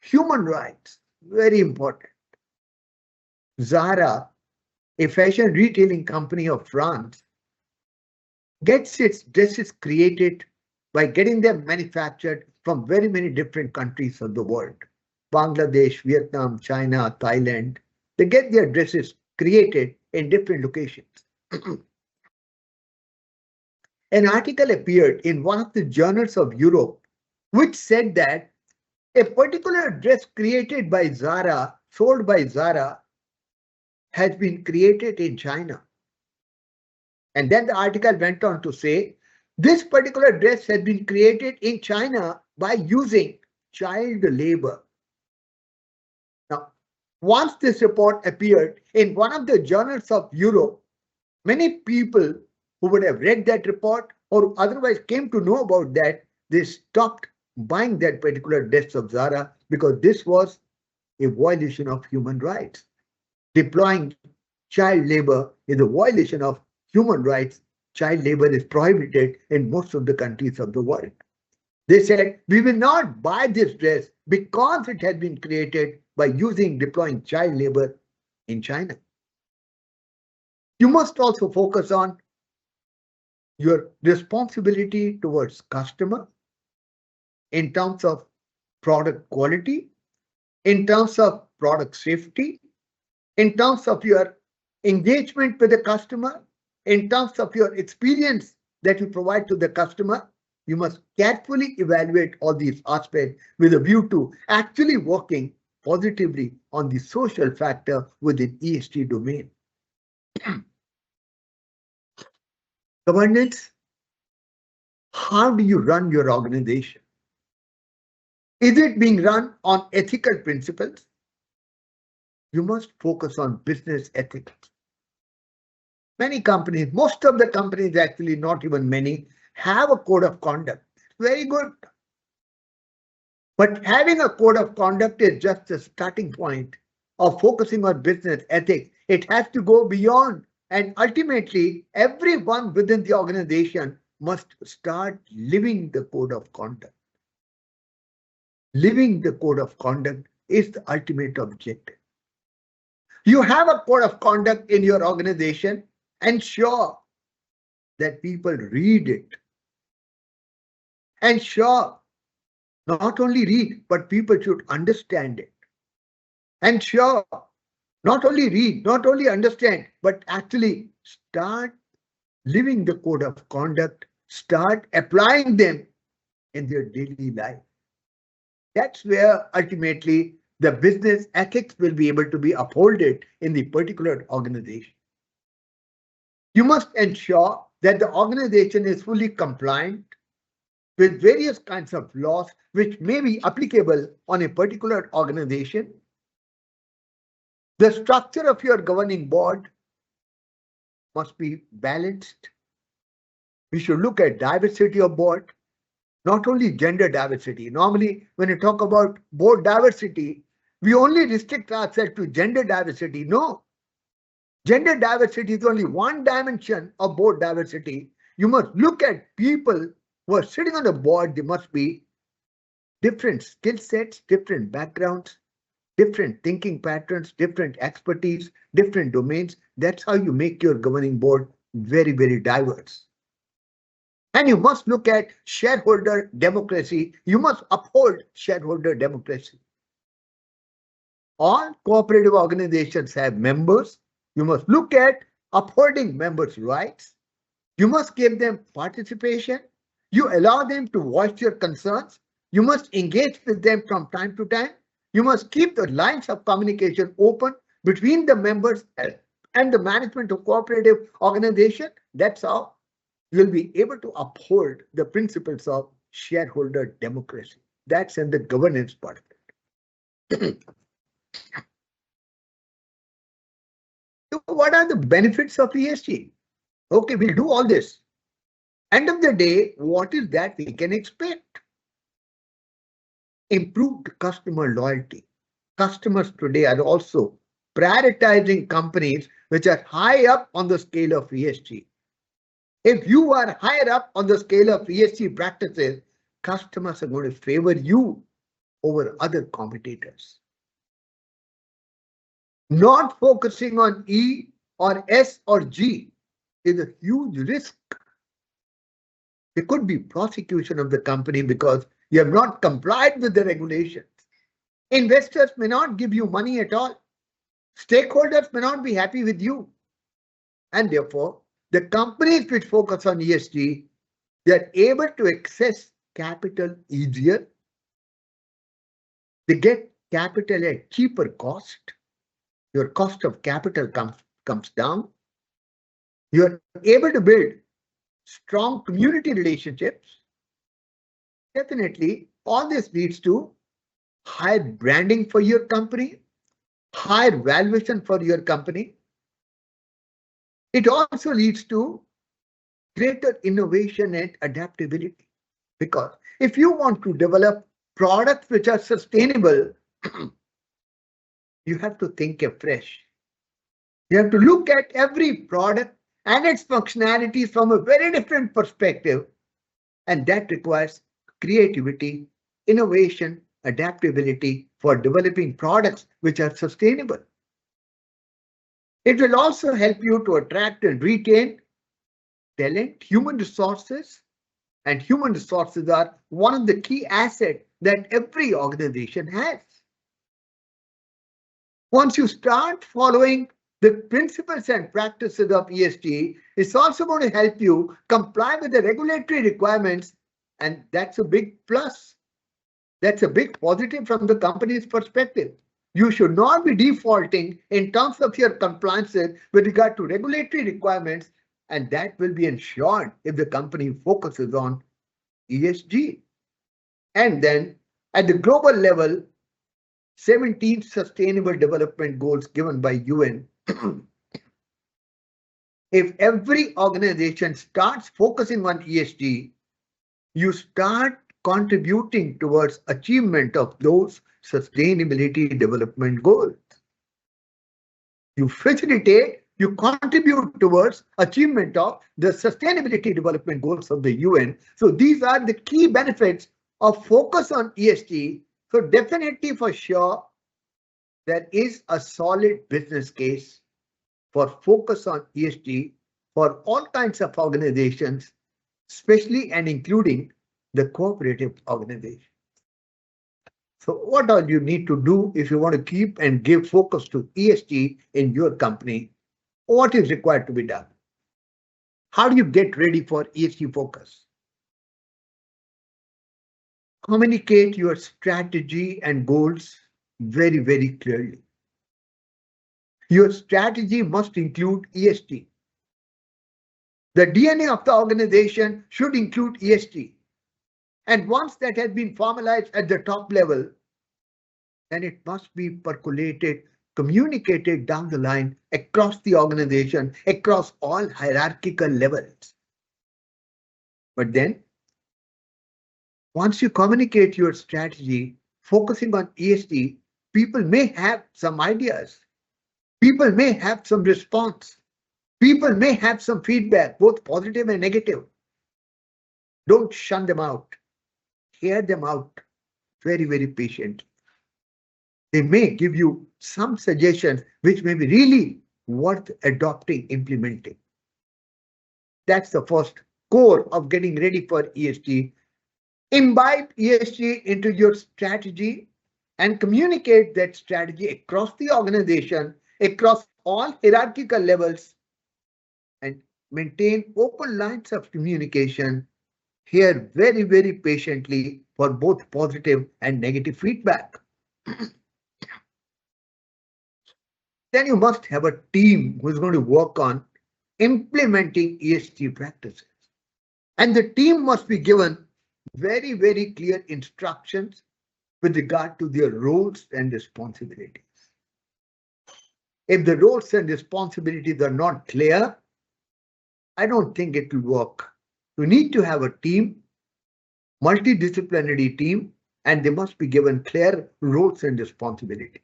human rights, very important. Zara, a fashion retailing company of France, gets its dresses created by getting them manufactured from very many different countries of the world. Bangladesh, Vietnam, China, Thailand, they get their dresses created in different locations. An article appeared in one of the journals of Europe, which said that a particular dress created by Zara, sold by Zara, has been created in China. And then the article went on to say, this particular dress has been created in China by using child labor. Now, once this report appeared in one of the journals of Europe, many people who would have read that report or otherwise came to know about that, they stopped buying that particular dress of Zara because this was a violation of human rights. Deploying child labor is a violation of human rights. Child labor is prohibited in most of the countries of the world. They said, we will not buy this dress because it has been created by deploying child labor in China. You must also focus on your responsibility towards customer in terms of product quality, in terms of product safety, in terms of your engagement with the customer, in terms of your experience that you provide to the customer. You must carefully evaluate all these aspects with a view to actually working positively on the social factor within ESG domain. Governance, how do you run your organization? Is it being run on ethical principles? You must focus on business ethics. Many companies, most of the companies actually, not even many, have a code of conduct. Very good. But having a code of conduct is just the starting point of focusing on business ethics. It has to go beyond, and ultimately everyone within the organization must start living the code of conduct. Living the code of conduct is the ultimate objective. You have a code of conduct in your organization. Ensure that people read it. And sure, not only read, but people should understand it. And sure, not only read, not only understand, but actually start living the code of conduct, start applying them in their daily life. That's where ultimately the business ethics will be able to be upholded in the particular organization. You must ensure that the organization is fully compliant with various kinds of laws which may be applicable on a particular organization. The structure of your governing board must be balanced. We should look at diversity of board, not only gender diversity. Normally, when you talk about board diversity, we only restrict ourselves to gender diversity. No, gender diversity is only one dimension of board diversity. You must look at people who are sitting on the board. They must be different skill sets, different backgrounds, different thinking patterns, different expertise, different domains. That's how you make your governing board very, very diverse. And you must look at shareholder democracy. You must uphold shareholder democracy. All cooperative organizations have members. You must look at upholding members' rights. You must give them participation. You allow them to voice your concerns. You must engage with them from time to time. You must keep the lines of communication open between the members and the management of cooperative organization. That's how you'll be able to uphold the principles of shareholder democracy. That's in the governance part of it. So what are the benefits of ESG? Okay, we'll do all this. End of the day, what is that we can expect? Improved customer loyalty. Customers today are also prioritizing companies which are high up on the scale of ESG. If you are higher up on the scale of ESG practices, customers are going to favor you over other competitors. Not focusing on E or S or G is a huge risk. There could be prosecution of the company because you have not complied with the regulations. Investors may not give you money at all. Stakeholders may not be happy with you. And therefore, the companies which focus on ESG, they are able to access capital easier. They get capital at cheaper cost. Your cost of capital comes down. You are able to build strong community relationships. Definitely, all this leads to higher branding for your company, higher valuation for your company. It also leads to greater innovation and adaptability. Because if you want to develop products which are sustainable, you have to think afresh. You have to look at every product and its functionalities from a very different perspective. And that requires creativity, innovation, adaptability for developing products which are sustainable. It will also help you to attract and retain talent, human resources, and human resources are one of the key assets that every organization has. Once you start following the principles and practices of ESG, it's also going to help you comply with the regulatory requirements, and that's a big plus. That's a big positive from the company's perspective. You should not be defaulting in terms of your compliances with regard to regulatory requirements, and that will be ensured if the company focuses on ESG. And then at the global level, 17 Sustainable Development Goals given by UN. If every organization starts focusing on ESG, you start contributing towards achievement of those sustainability development goals. You facilitate, you contribute towards achievement of the sustainability development goals of the UN. So these are the key benefits of focus on ESG. So definitely for sure, there is a solid business case for focus on ESG for all kinds of organizations, especially and including the cooperative organization. So what all you need to do if you want to keep and give focus to ESG in your company? What is required to be done? How do you get ready for ESG focus? Communicate your strategy and goals very, very clearly. Your strategy must include ESG. The DNA of the organization should include ESG. And once that has been formalized at the top level, then it must be percolated, communicated down the line across the organization, across all hierarchical levels. But then, once you communicate your strategy, focusing on ESG, people may have some ideas. People may have some response. People may have some feedback, both positive and negative. Don't shun them out. Hear them out very, very patient. They may give you some suggestions which may be really worth adopting, implementing. That's the first core of getting ready for ESG. Imbibe ESG into your strategy and communicate that strategy across the organization, across all hierarchical levels, and maintain open lines of communication. Hear very, very patiently for both positive and negative feedback. Then you must have a team who is going to work on implementing ESG practices. And the team must be given very, very clear instructions with regard to their roles and responsibilities. If the roles and responsibilities are not clear, I don't think it will work. You need to have a team, multidisciplinary team, and they must be given clear roles and responsibilities.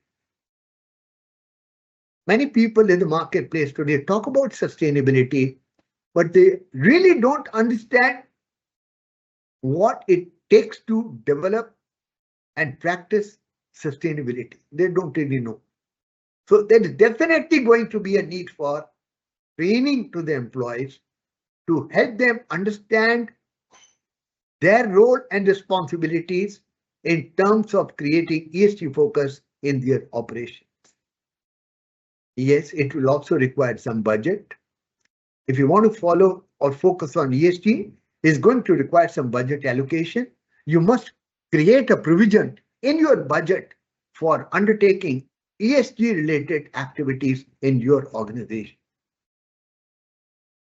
Many people in the marketplace today talk about sustainability, but they really don't understand what it takes to develop and practice sustainability. They don't really know. So there is definitely going to be a need for training to the employees to help them understand their role and responsibilities in terms of creating ESG focus in their operations. Yes, it will also require some budget. If you want to follow or focus on ESG, it's going to require some budget allocation. You must create a provision in your budget for undertaking ESG related activities in your organization.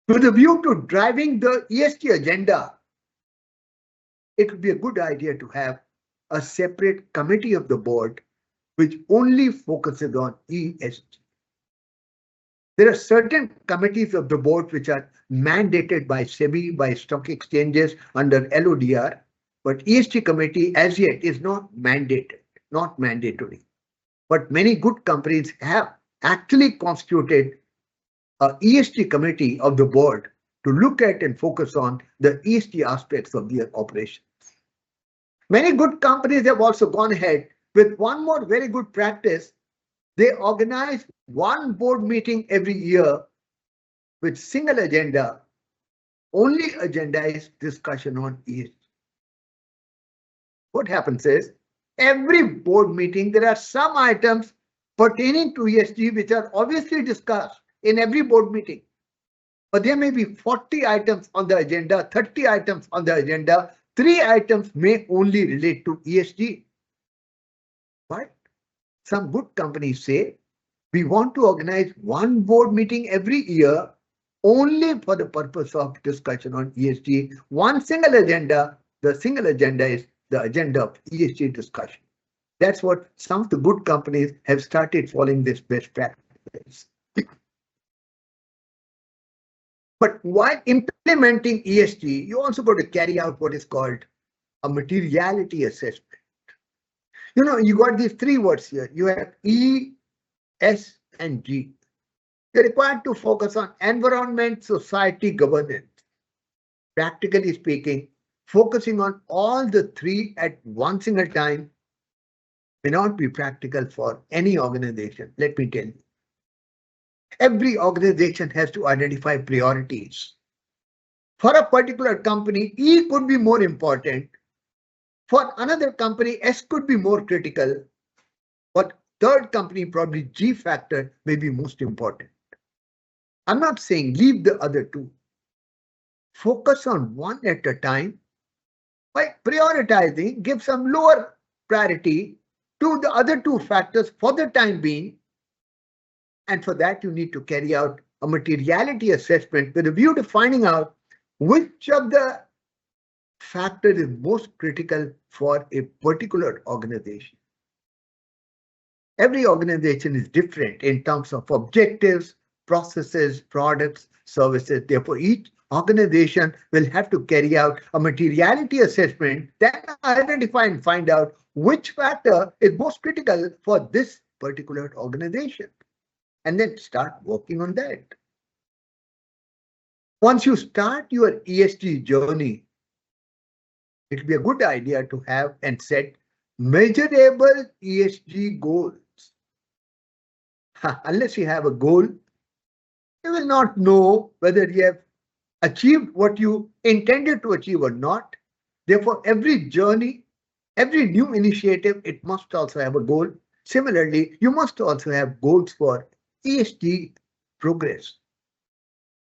With a view to driving the ESG agenda, it would be a good idea to have a separate committee of the board which only focuses on ESG. There are certain committees of the board which are mandated by SEBI, by stock exchanges under LODR, but ESG committee as yet is not mandated, not mandatory. But many good companies have actually constituted a ESG committee of the board to look at and focus on the ESG aspects of their operations. Many good companies have also gone ahead with one more very good practice. They organize one board meeting every year with single agenda. Only agenda is discussion on ESG. What happens is every board meeting, there are some items pertaining to ESG which are obviously discussed in every board meeting. But there may be 40 items on the agenda, 30 items on the agenda. 3 items may only relate to ESG. But some good companies say, we want to organize one board meeting every year only for the purpose of discussion on ESG. One single agenda, the single agenda is the agenda of ESG discussion. That's what some of the good companies have started following this best practice. But while implementing ESG, you also got to carry out what is called a materiality assessment. You know, you got these 3 words here. You have E, S, and G. You're required to focus on environment, society, governance. Practically speaking, focusing on all the 3 at one single time may not be practical for any organization, let me tell you. every organization has to identify priorities. For a particular company, E could be more important. For another company, S could be more critical. But third company, probably G factor may be most important. I'm not saying leave the other two. Focus on one at a time. By prioritizing, give some lower priority to the other two factors for the time being. And for that, you need to carry out a materiality assessment with a view to finding out which of the factor is most critical for a particular organization. Every organization is different in terms of objectives, processes, products, services. Therefore, each organization will have to carry out a materiality assessment, then identify and find out which factor is most critical for this particular organization, and then start working on that. Once you start your ESG journey, it will be a good idea to have and set measurable ESG goals. Unless you have a goal, you will not know whether you have achieved what you intended to achieve or not. Therefore, every journey, every new initiative, it must also have a goal. Similarly, you must also have goals for ESG progress.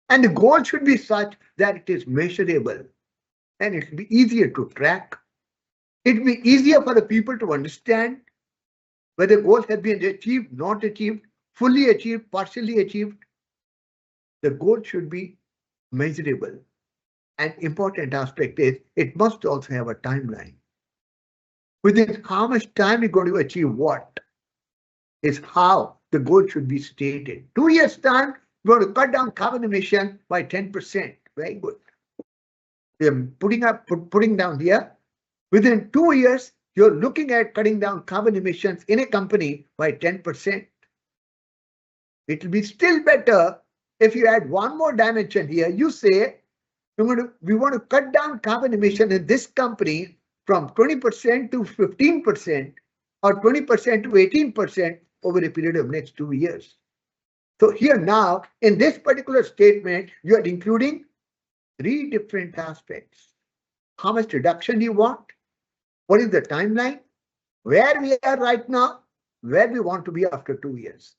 And the goal should be such that it is measurable and it will be easier to track. It will be easier for the people to understand whether goals have been achieved, not achieved, fully achieved, partially achieved. The goal should be measurable. An important aspect is it must also have a timeline. Within how much time you're going to achieve what is how the goal should be stated. 2 years' time, we're going to cut down carbon emission by 10%. Very good. We're putting down here. Within 2 years, you're looking at cutting down carbon emissions in a company by 10%. It will be still better if you add one more dimension here. You say we want to cut down carbon emission in this company from 20% to 15% or 20% to 18% over a period of next 2 years. So here now, in this particular statement, you are including 3 different aspects. How much reduction do you want? What is the timeline? Where we are right now? Where we want to be after 2 years?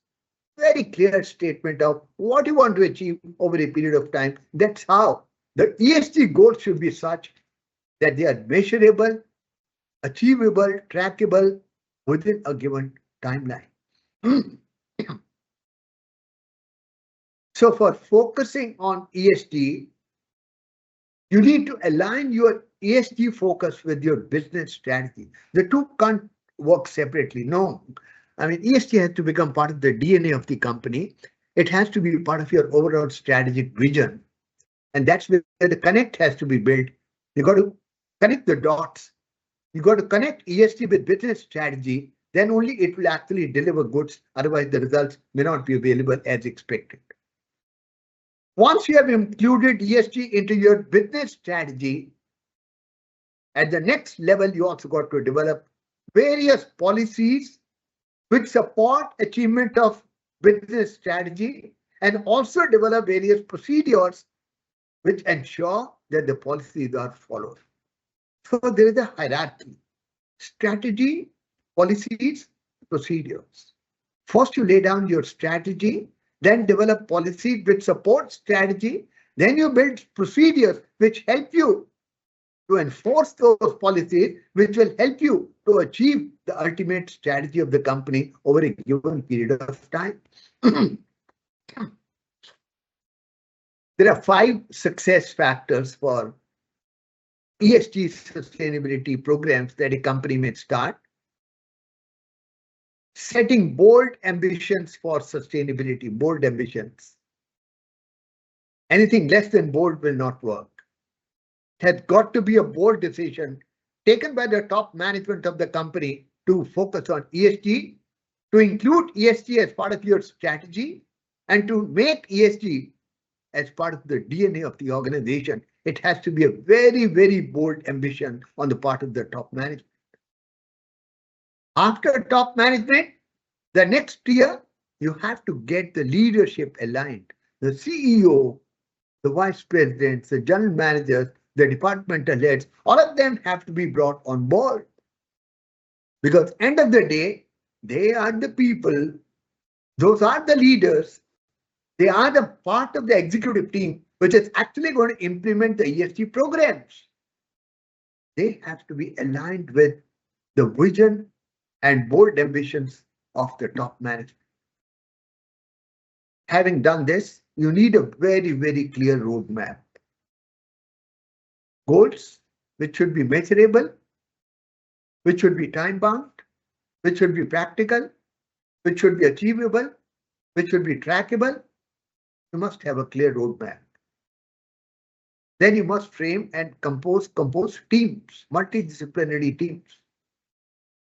Very clear statement of what you want to achieve over a period of time. That's how the ESG goals should be such that they are measurable, achievable, trackable within a given timeline. So for focusing on ESG, you need to align your ESG focus with your business strategy. The two can't work separately. No. I mean, ESG has to become part of the DNA of the company. It has to be part of your overall strategic vision. And that's where the connect has to be built. You got to connect the dots. You got to connect ESG with business strategy. Then only it will actually deliver goods. Otherwise, the results may not be available as expected. Once you have included ESG into your business strategy, at the next level, you also got to develop various policies which support achievement of business strategy and also develop various procedures which ensure that the policies are followed. So there is a hierarchy: strategy, policies, procedures. First, you lay down your strategy, then develop policies which support strategy, then you build procedures which help you to enforce those policies, which will help you to achieve the ultimate strategy of the company over a given period of time. There are 5 success factors for ESG sustainability programs that a company may start. Setting bold ambitions for sustainability, bold ambitions. Anything less than bold will not work. It has got to be a bold decision taken by the top management of the company to focus on ESG, to include ESG as part of your strategy, and to make ESG as part of the DNA of the organization. It has to be a very, very bold ambition on the part of the top management. After top management, the next year, you have to get the leadership aligned. The CEO, the vice presidents, the general managers, the departmental heads, all of them have to be brought on board. Because end of the day, they are the people, those are the leaders, they are the part of the executive team which is actually going to implement the ESG programs. They have to be aligned with the vision and bold ambitions of the top management. Having done this, you need a very, very clear roadmap. Goals which should be measurable, which should be time bound, which should be practical, which should be achievable, which should be trackable. You must have a clear roadmap. Then you must frame and compose teams, multidisciplinary teams.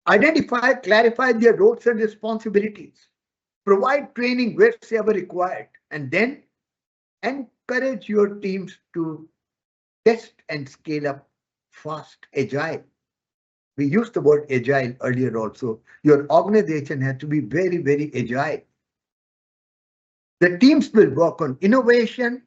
Identify, clarify their roles and responsibilities. Provide training wherever required, and then encourage your teams to test and scale up fast, agile. We used the word agile earlier also. Your organization has to be very, very agile. The teams will work on innovation,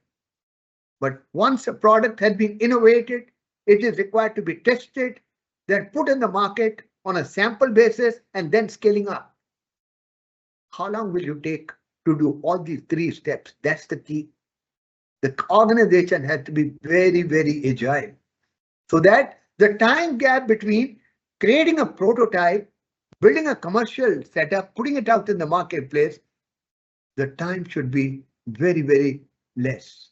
but once a product has been innovated, it is required to be tested, then put in the market on a sample basis, and then scaling up. How long will you take to do all these three steps? That's the key. The organization has to be very, very agile, so that the time gap between creating a prototype, building a commercial setup, putting it out in the marketplace, the time should be very, very less.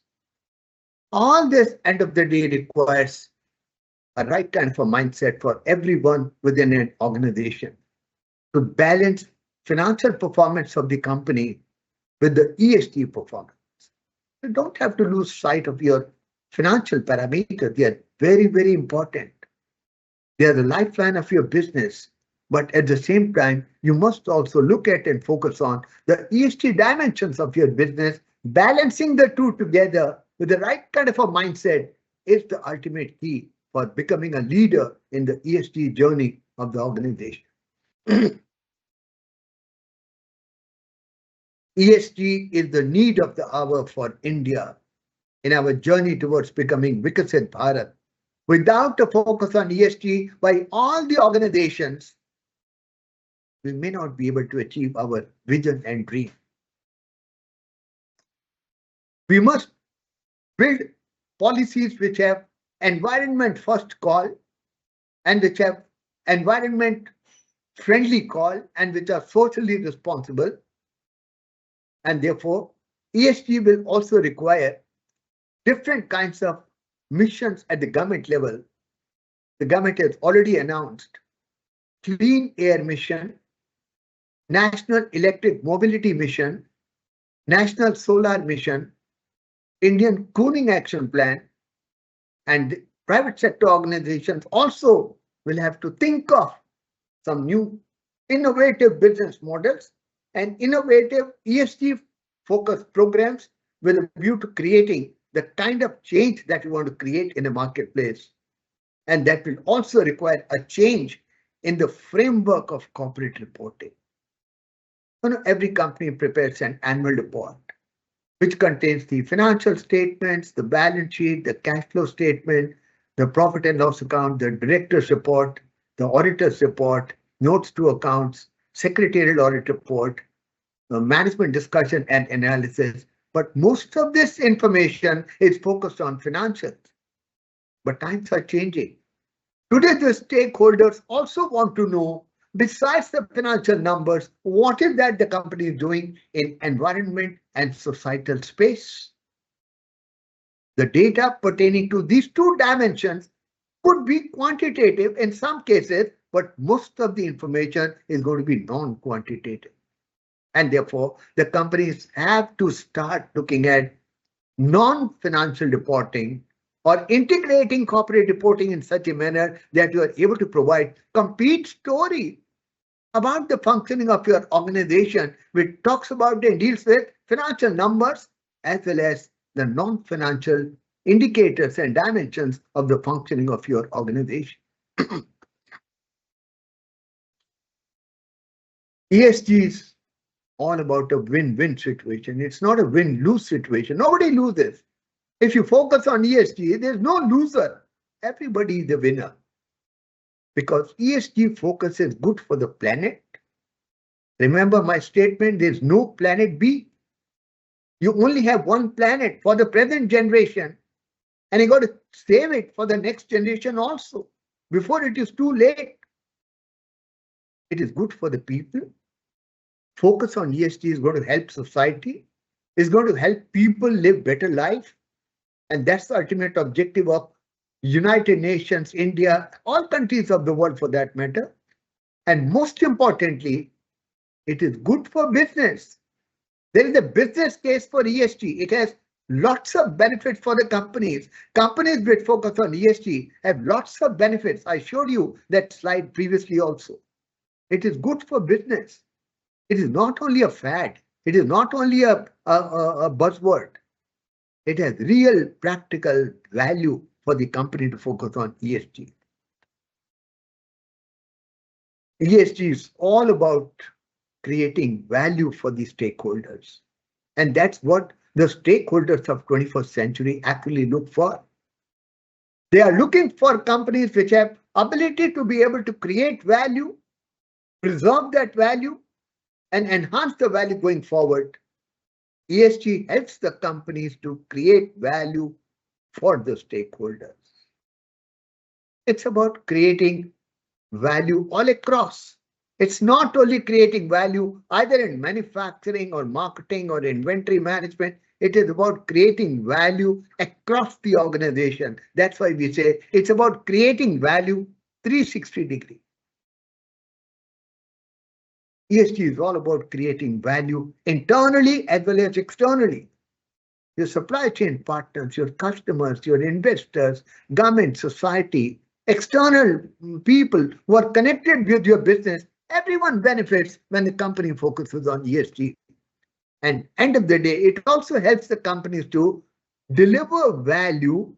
All this end of the day requires a right kind of a mindset for everyone within an organization to balance financial performance of the company with the ESG performance. You don't have to lose sight of your financial parameters. They are very, very important. They are the lifeline of your business. But at the same time, you must also look at and focus on the ESG dimensions of your business. Balancing the two together with the right kind of a mindset is the ultimate key for becoming a leader in the ESG journey of the organization. ESG is the need of the hour for India in our journey towards becoming Viksit Bharat. Without a focus on ESG by all the organizations, we may not be able to achieve our vision and dream. We must build policies which have environment first call and which have environment friendly call and which are socially responsible. And therefore, ESG will also require different kinds of missions at the government level. The government has already announced Clean Air Mission, National Electric Mobility Mission, National Solar Mission, Indian Cooling Action Plan, and private sector organizations also will have to think of some new innovative business models and innovative ESG focused programs with a view to creating the kind of change that we want to create in a marketplace. And that will also require a change in the framework of corporate reporting. You know, every company prepares an annual report, which contains the financial statements, the balance sheet, the cash flow statement, the profit and loss account, the director's report, the auditor's report, notes to accounts, secretarial audit report, the management discussion and analysis. But most of this information is focused on financials. But times are changing. Today, the stakeholders also want to know, besides the financial numbers, what is that the company is doing in environment and societal space. The data pertaining to these two dimensions could be quantitative in some cases, but most of the information is going to be non-quantitative. And therefore, the companies have to start looking at non-financial reporting or integrating corporate reporting in such a manner that you are able to provide complete story about the functioning of your organization, which talks about and deals with financial numbers as well as the non-financial indicators and dimensions of the functioning of your organization. ESGs all about a win-win situation. It's not a win-lose situation. Nobody loses. If you focus on ESG, there's no loser. Everybody is a winner. Because ESG focus is good for the planet. Remember my statement, there's no planet B. You only have one planet for the present generation, and you got to save it for the next generation also, before it is too late. It is good for the people. Focus on ESG is going to help society, is going to help people live better life. And that's the ultimate objective of United Nations, India, all countries of the world for that matter. And most importantly, it is good for business. There is a business case for ESG. It has lots of benefits for the companies. Companies which focus on ESG have lots of benefits. I showed you that slide previously also. It is good for business. It is not only a fad. It is not only a buzzword. It has real practical value for the company to focus on ESG. ESG is all about creating value for the stakeholders. And that's what the stakeholders of 21st century actually look for. They are looking for companies which have ability to be able to create value, preserve that value, and enhance the value going forward. ESG helps the companies to create value for the stakeholders. It's about creating value all across. It's not only creating value either in manufacturing or marketing or inventory management. It is about creating value across the organization. That's why we say it's about creating value 360 degrees. ESG is all about creating value internally as well as externally. Your supply chain partners, your customers, your investors, government, society, external people who are connected with your business, everyone benefits when the company focuses on ESG. And end of the day, it also helps the companies to deliver value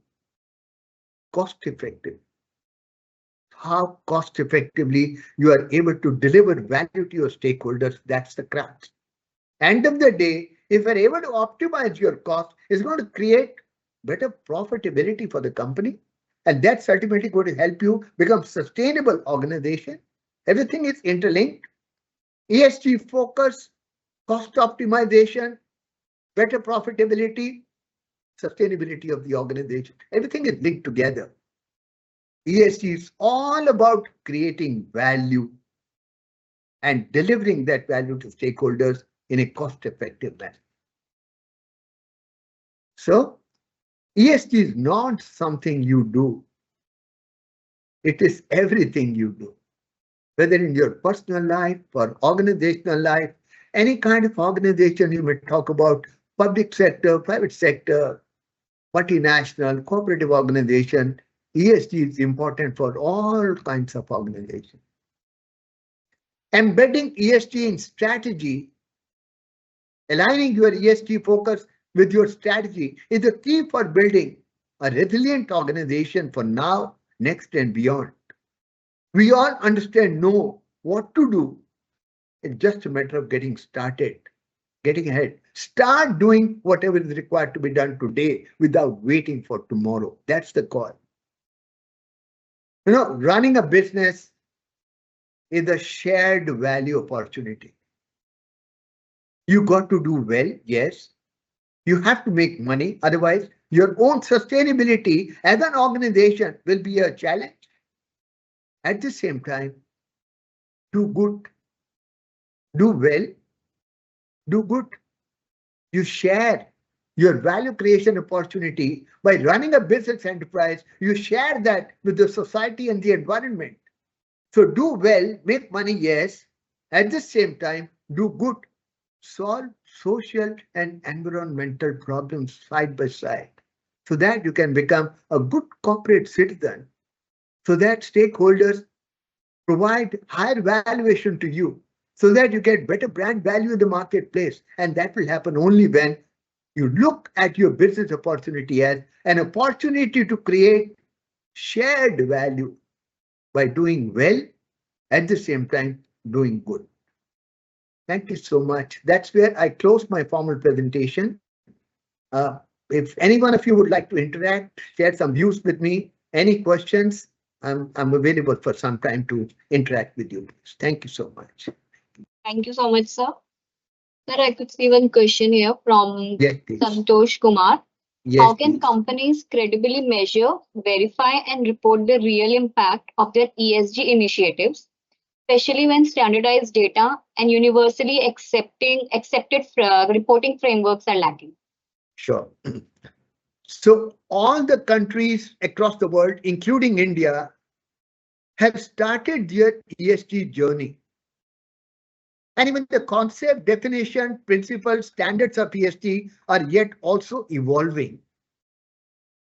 cost effectively. How cost effectively you are able to deliver value to your stakeholders, that's the crux. End of the day, if you're able to optimize your cost, it's going to create better profitability for the company. And that's ultimately going to help you become sustainable organization. Everything is interlinked. ESG focus, cost optimization, better profitability, sustainability of the organization. Everything is linked together. ESG is all about creating value and delivering that value to stakeholders in a cost-effective manner. So, ESG is not something you do. It is everything you do, whether in your personal life or organizational life, any kind of organization you may talk about, public sector, private sector, multinational, cooperative organization. ESG is important for all kinds of organizations. Embedding ESG in strategy, aligning your ESG focus with your strategy is the key for building a resilient organization for now, next, and beyond. We all understand, know what to do. It's just a matter of getting started, getting ahead. Start doing whatever is required to be done today without waiting for tomorrow. That's the call. You know, running a business is a shared value opportunity. You got to do well, yes. You have to make money, otherwise your own sustainability as an organization will be a challenge. At the same time, do good, do well, do good. You share your value creation opportunity by running a business enterprise. You share that with the society and the environment. So do well, make money, yes. At the same time, do good. Solve social and environmental problems side by side so that you can become a good corporate citizen, so that stakeholders provide higher valuation to you, so that you get better brand value in the marketplace. And that will happen only when you look at your business opportunity as an opportunity to create shared value by doing well, at the same time doing good. Thank you so much. That's where I close my formal presentation. If any one of you would like to interact, share some views with me, any questions, I'm available for some time to interact with you. Thank you so much. Thank you so much, sir. Sir, I could see one question here from Yes, please. Santosh Kumar. Yes, How can please. companies credibly measure, verify, and report the real impact of their ESG initiatives, especially when standardized data and universally accepted reporting frameworks are lacking? Sure. So all the countries across the world, including India, have started their ESG journey. And even the concept, definition, principles, standards of ESG are yet also evolving.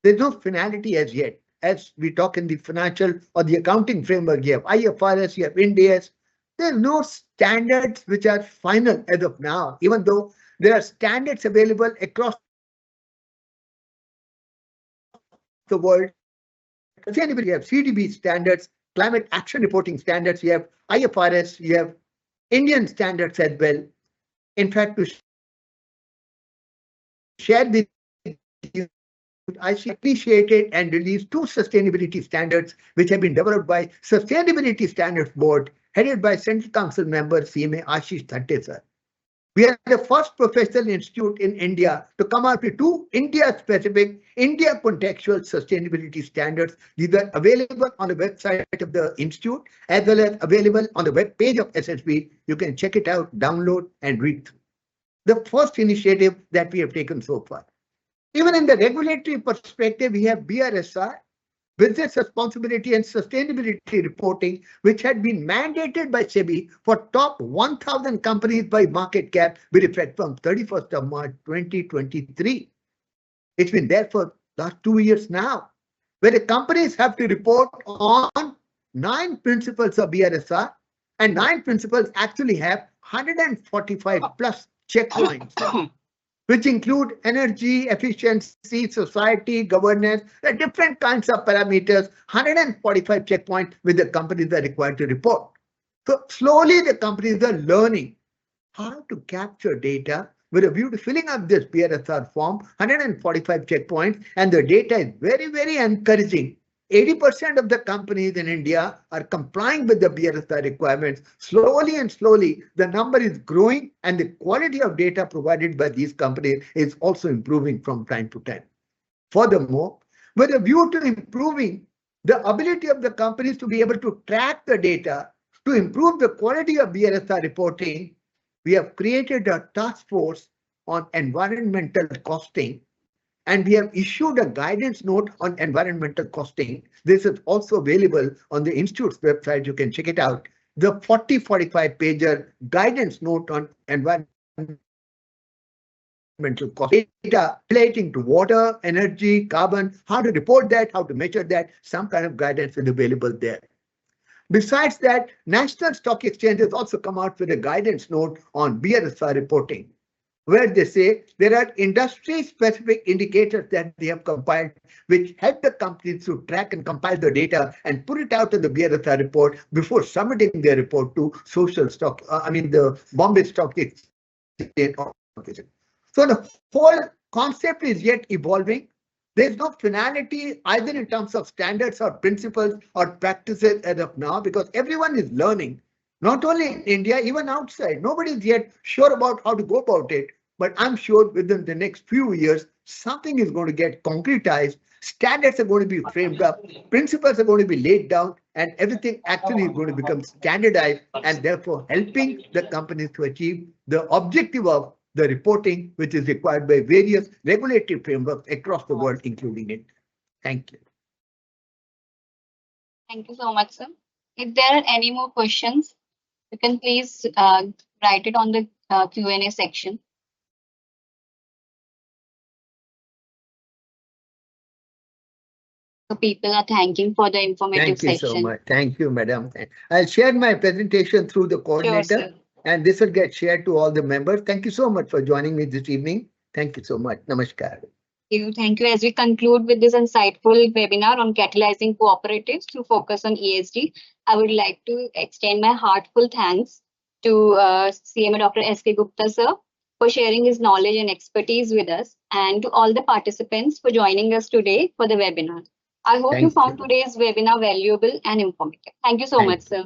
There's no finality as yet. As we talk in the financial or the accounting framework, you have IFRS, you have IND-AS. There are no standards which are final as of now, even though there are standards available across the world. Sustainability, you have CDB standards, climate action reporting standards, you have IFRS, you have Indian standards as well. In fact, to share with you, I appreciated and released 2 sustainability standards which have been developed by Sustainability Standards Board, headed by Central Council member CMA Ashish Thante sir. We are the first professional institute in India to come out with 2 India-specific, India-contextual sustainability standards. These are available on the website of the institute as well as available on the web page of SSB. You can check it out, download, and read through. The first initiative that we have taken so far. Even in the regulatory perspective, we have BRSR, Business Responsibility and Sustainability Reporting, which had been mandated by SEBI for top 1,000 companies by market cap with effect from 31st of March 2023. It's been there for last 2 years now, where the companies have to report on 9 principles of BRSR, and 9 principles actually have 145 plus checkpoints, which include energy, efficiency, society, governance, the different kinds of parameters, 145 checkpoints which the companies are required to report. So slowly the companies are learning how to capture data with a view to filling up this BRSR form, 145 checkpoints, and the data is very, very encouraging. 80% of the companies in India are complying with the BRSR requirements. Slowly and slowly, the number is growing and the quality of data provided by these companies is also improving from time to time. Furthermore, with a view to improving the ability of the companies to be able to track the data, to improve the quality of BRSR reporting, we have created a task force on environmental costing, and we have issued a guidance note on environmental costing. This is also available on the Institute's website. You can check it out. The 45 pager guidance note on environmental cost data relating to water, energy, carbon, how to report that, how to measure that, some kind of guidance is available there. Besides that, National Stock Exchange has also come out with a guidance note on BRSR reporting, where they say there are industry-specific indicators that they have compiled, which help the companies to track and compile the data and put it out in the BRSR report before submitting their report to the Bombay Stock Exchange. So the whole concept is yet evolving. There's no finality either in terms of standards or principles or practices as of now, because everyone is learning. Not only in India, even outside. Nobody is yet sure about how to go about it. But I'm sure within the next few years, something is going to get concretized. Standards are going to be framed up. Principles are going to be laid down. And everything actually is going to become standardized and therefore helping the companies to achieve the objective of the reporting which is required by various regulatory frameworks across the world, including India. Thank you. Thank you so much, sir. If there are any more questions, you can please write it on the Q&A section. So people are thanking for the informative session. Thank you so much. Thank you, madam. I'll share my presentation through the coordinator. Sure, and this will get shared to all the members. Thank you so much for joining me this evening. Thank you so much. Namaskar. Thank you. As we conclude with this insightful webinar on catalyzing cooperatives to focus on ESG, I would like to extend my heartfelt thanks to CMA Dr. S.K. Gupta sir for sharing his knowledge and expertise with us, and to all the participants for joining us today for the webinar. I hope you Thank found you. today's webinar valuable and informative. Thank you so Thank much, you. sir.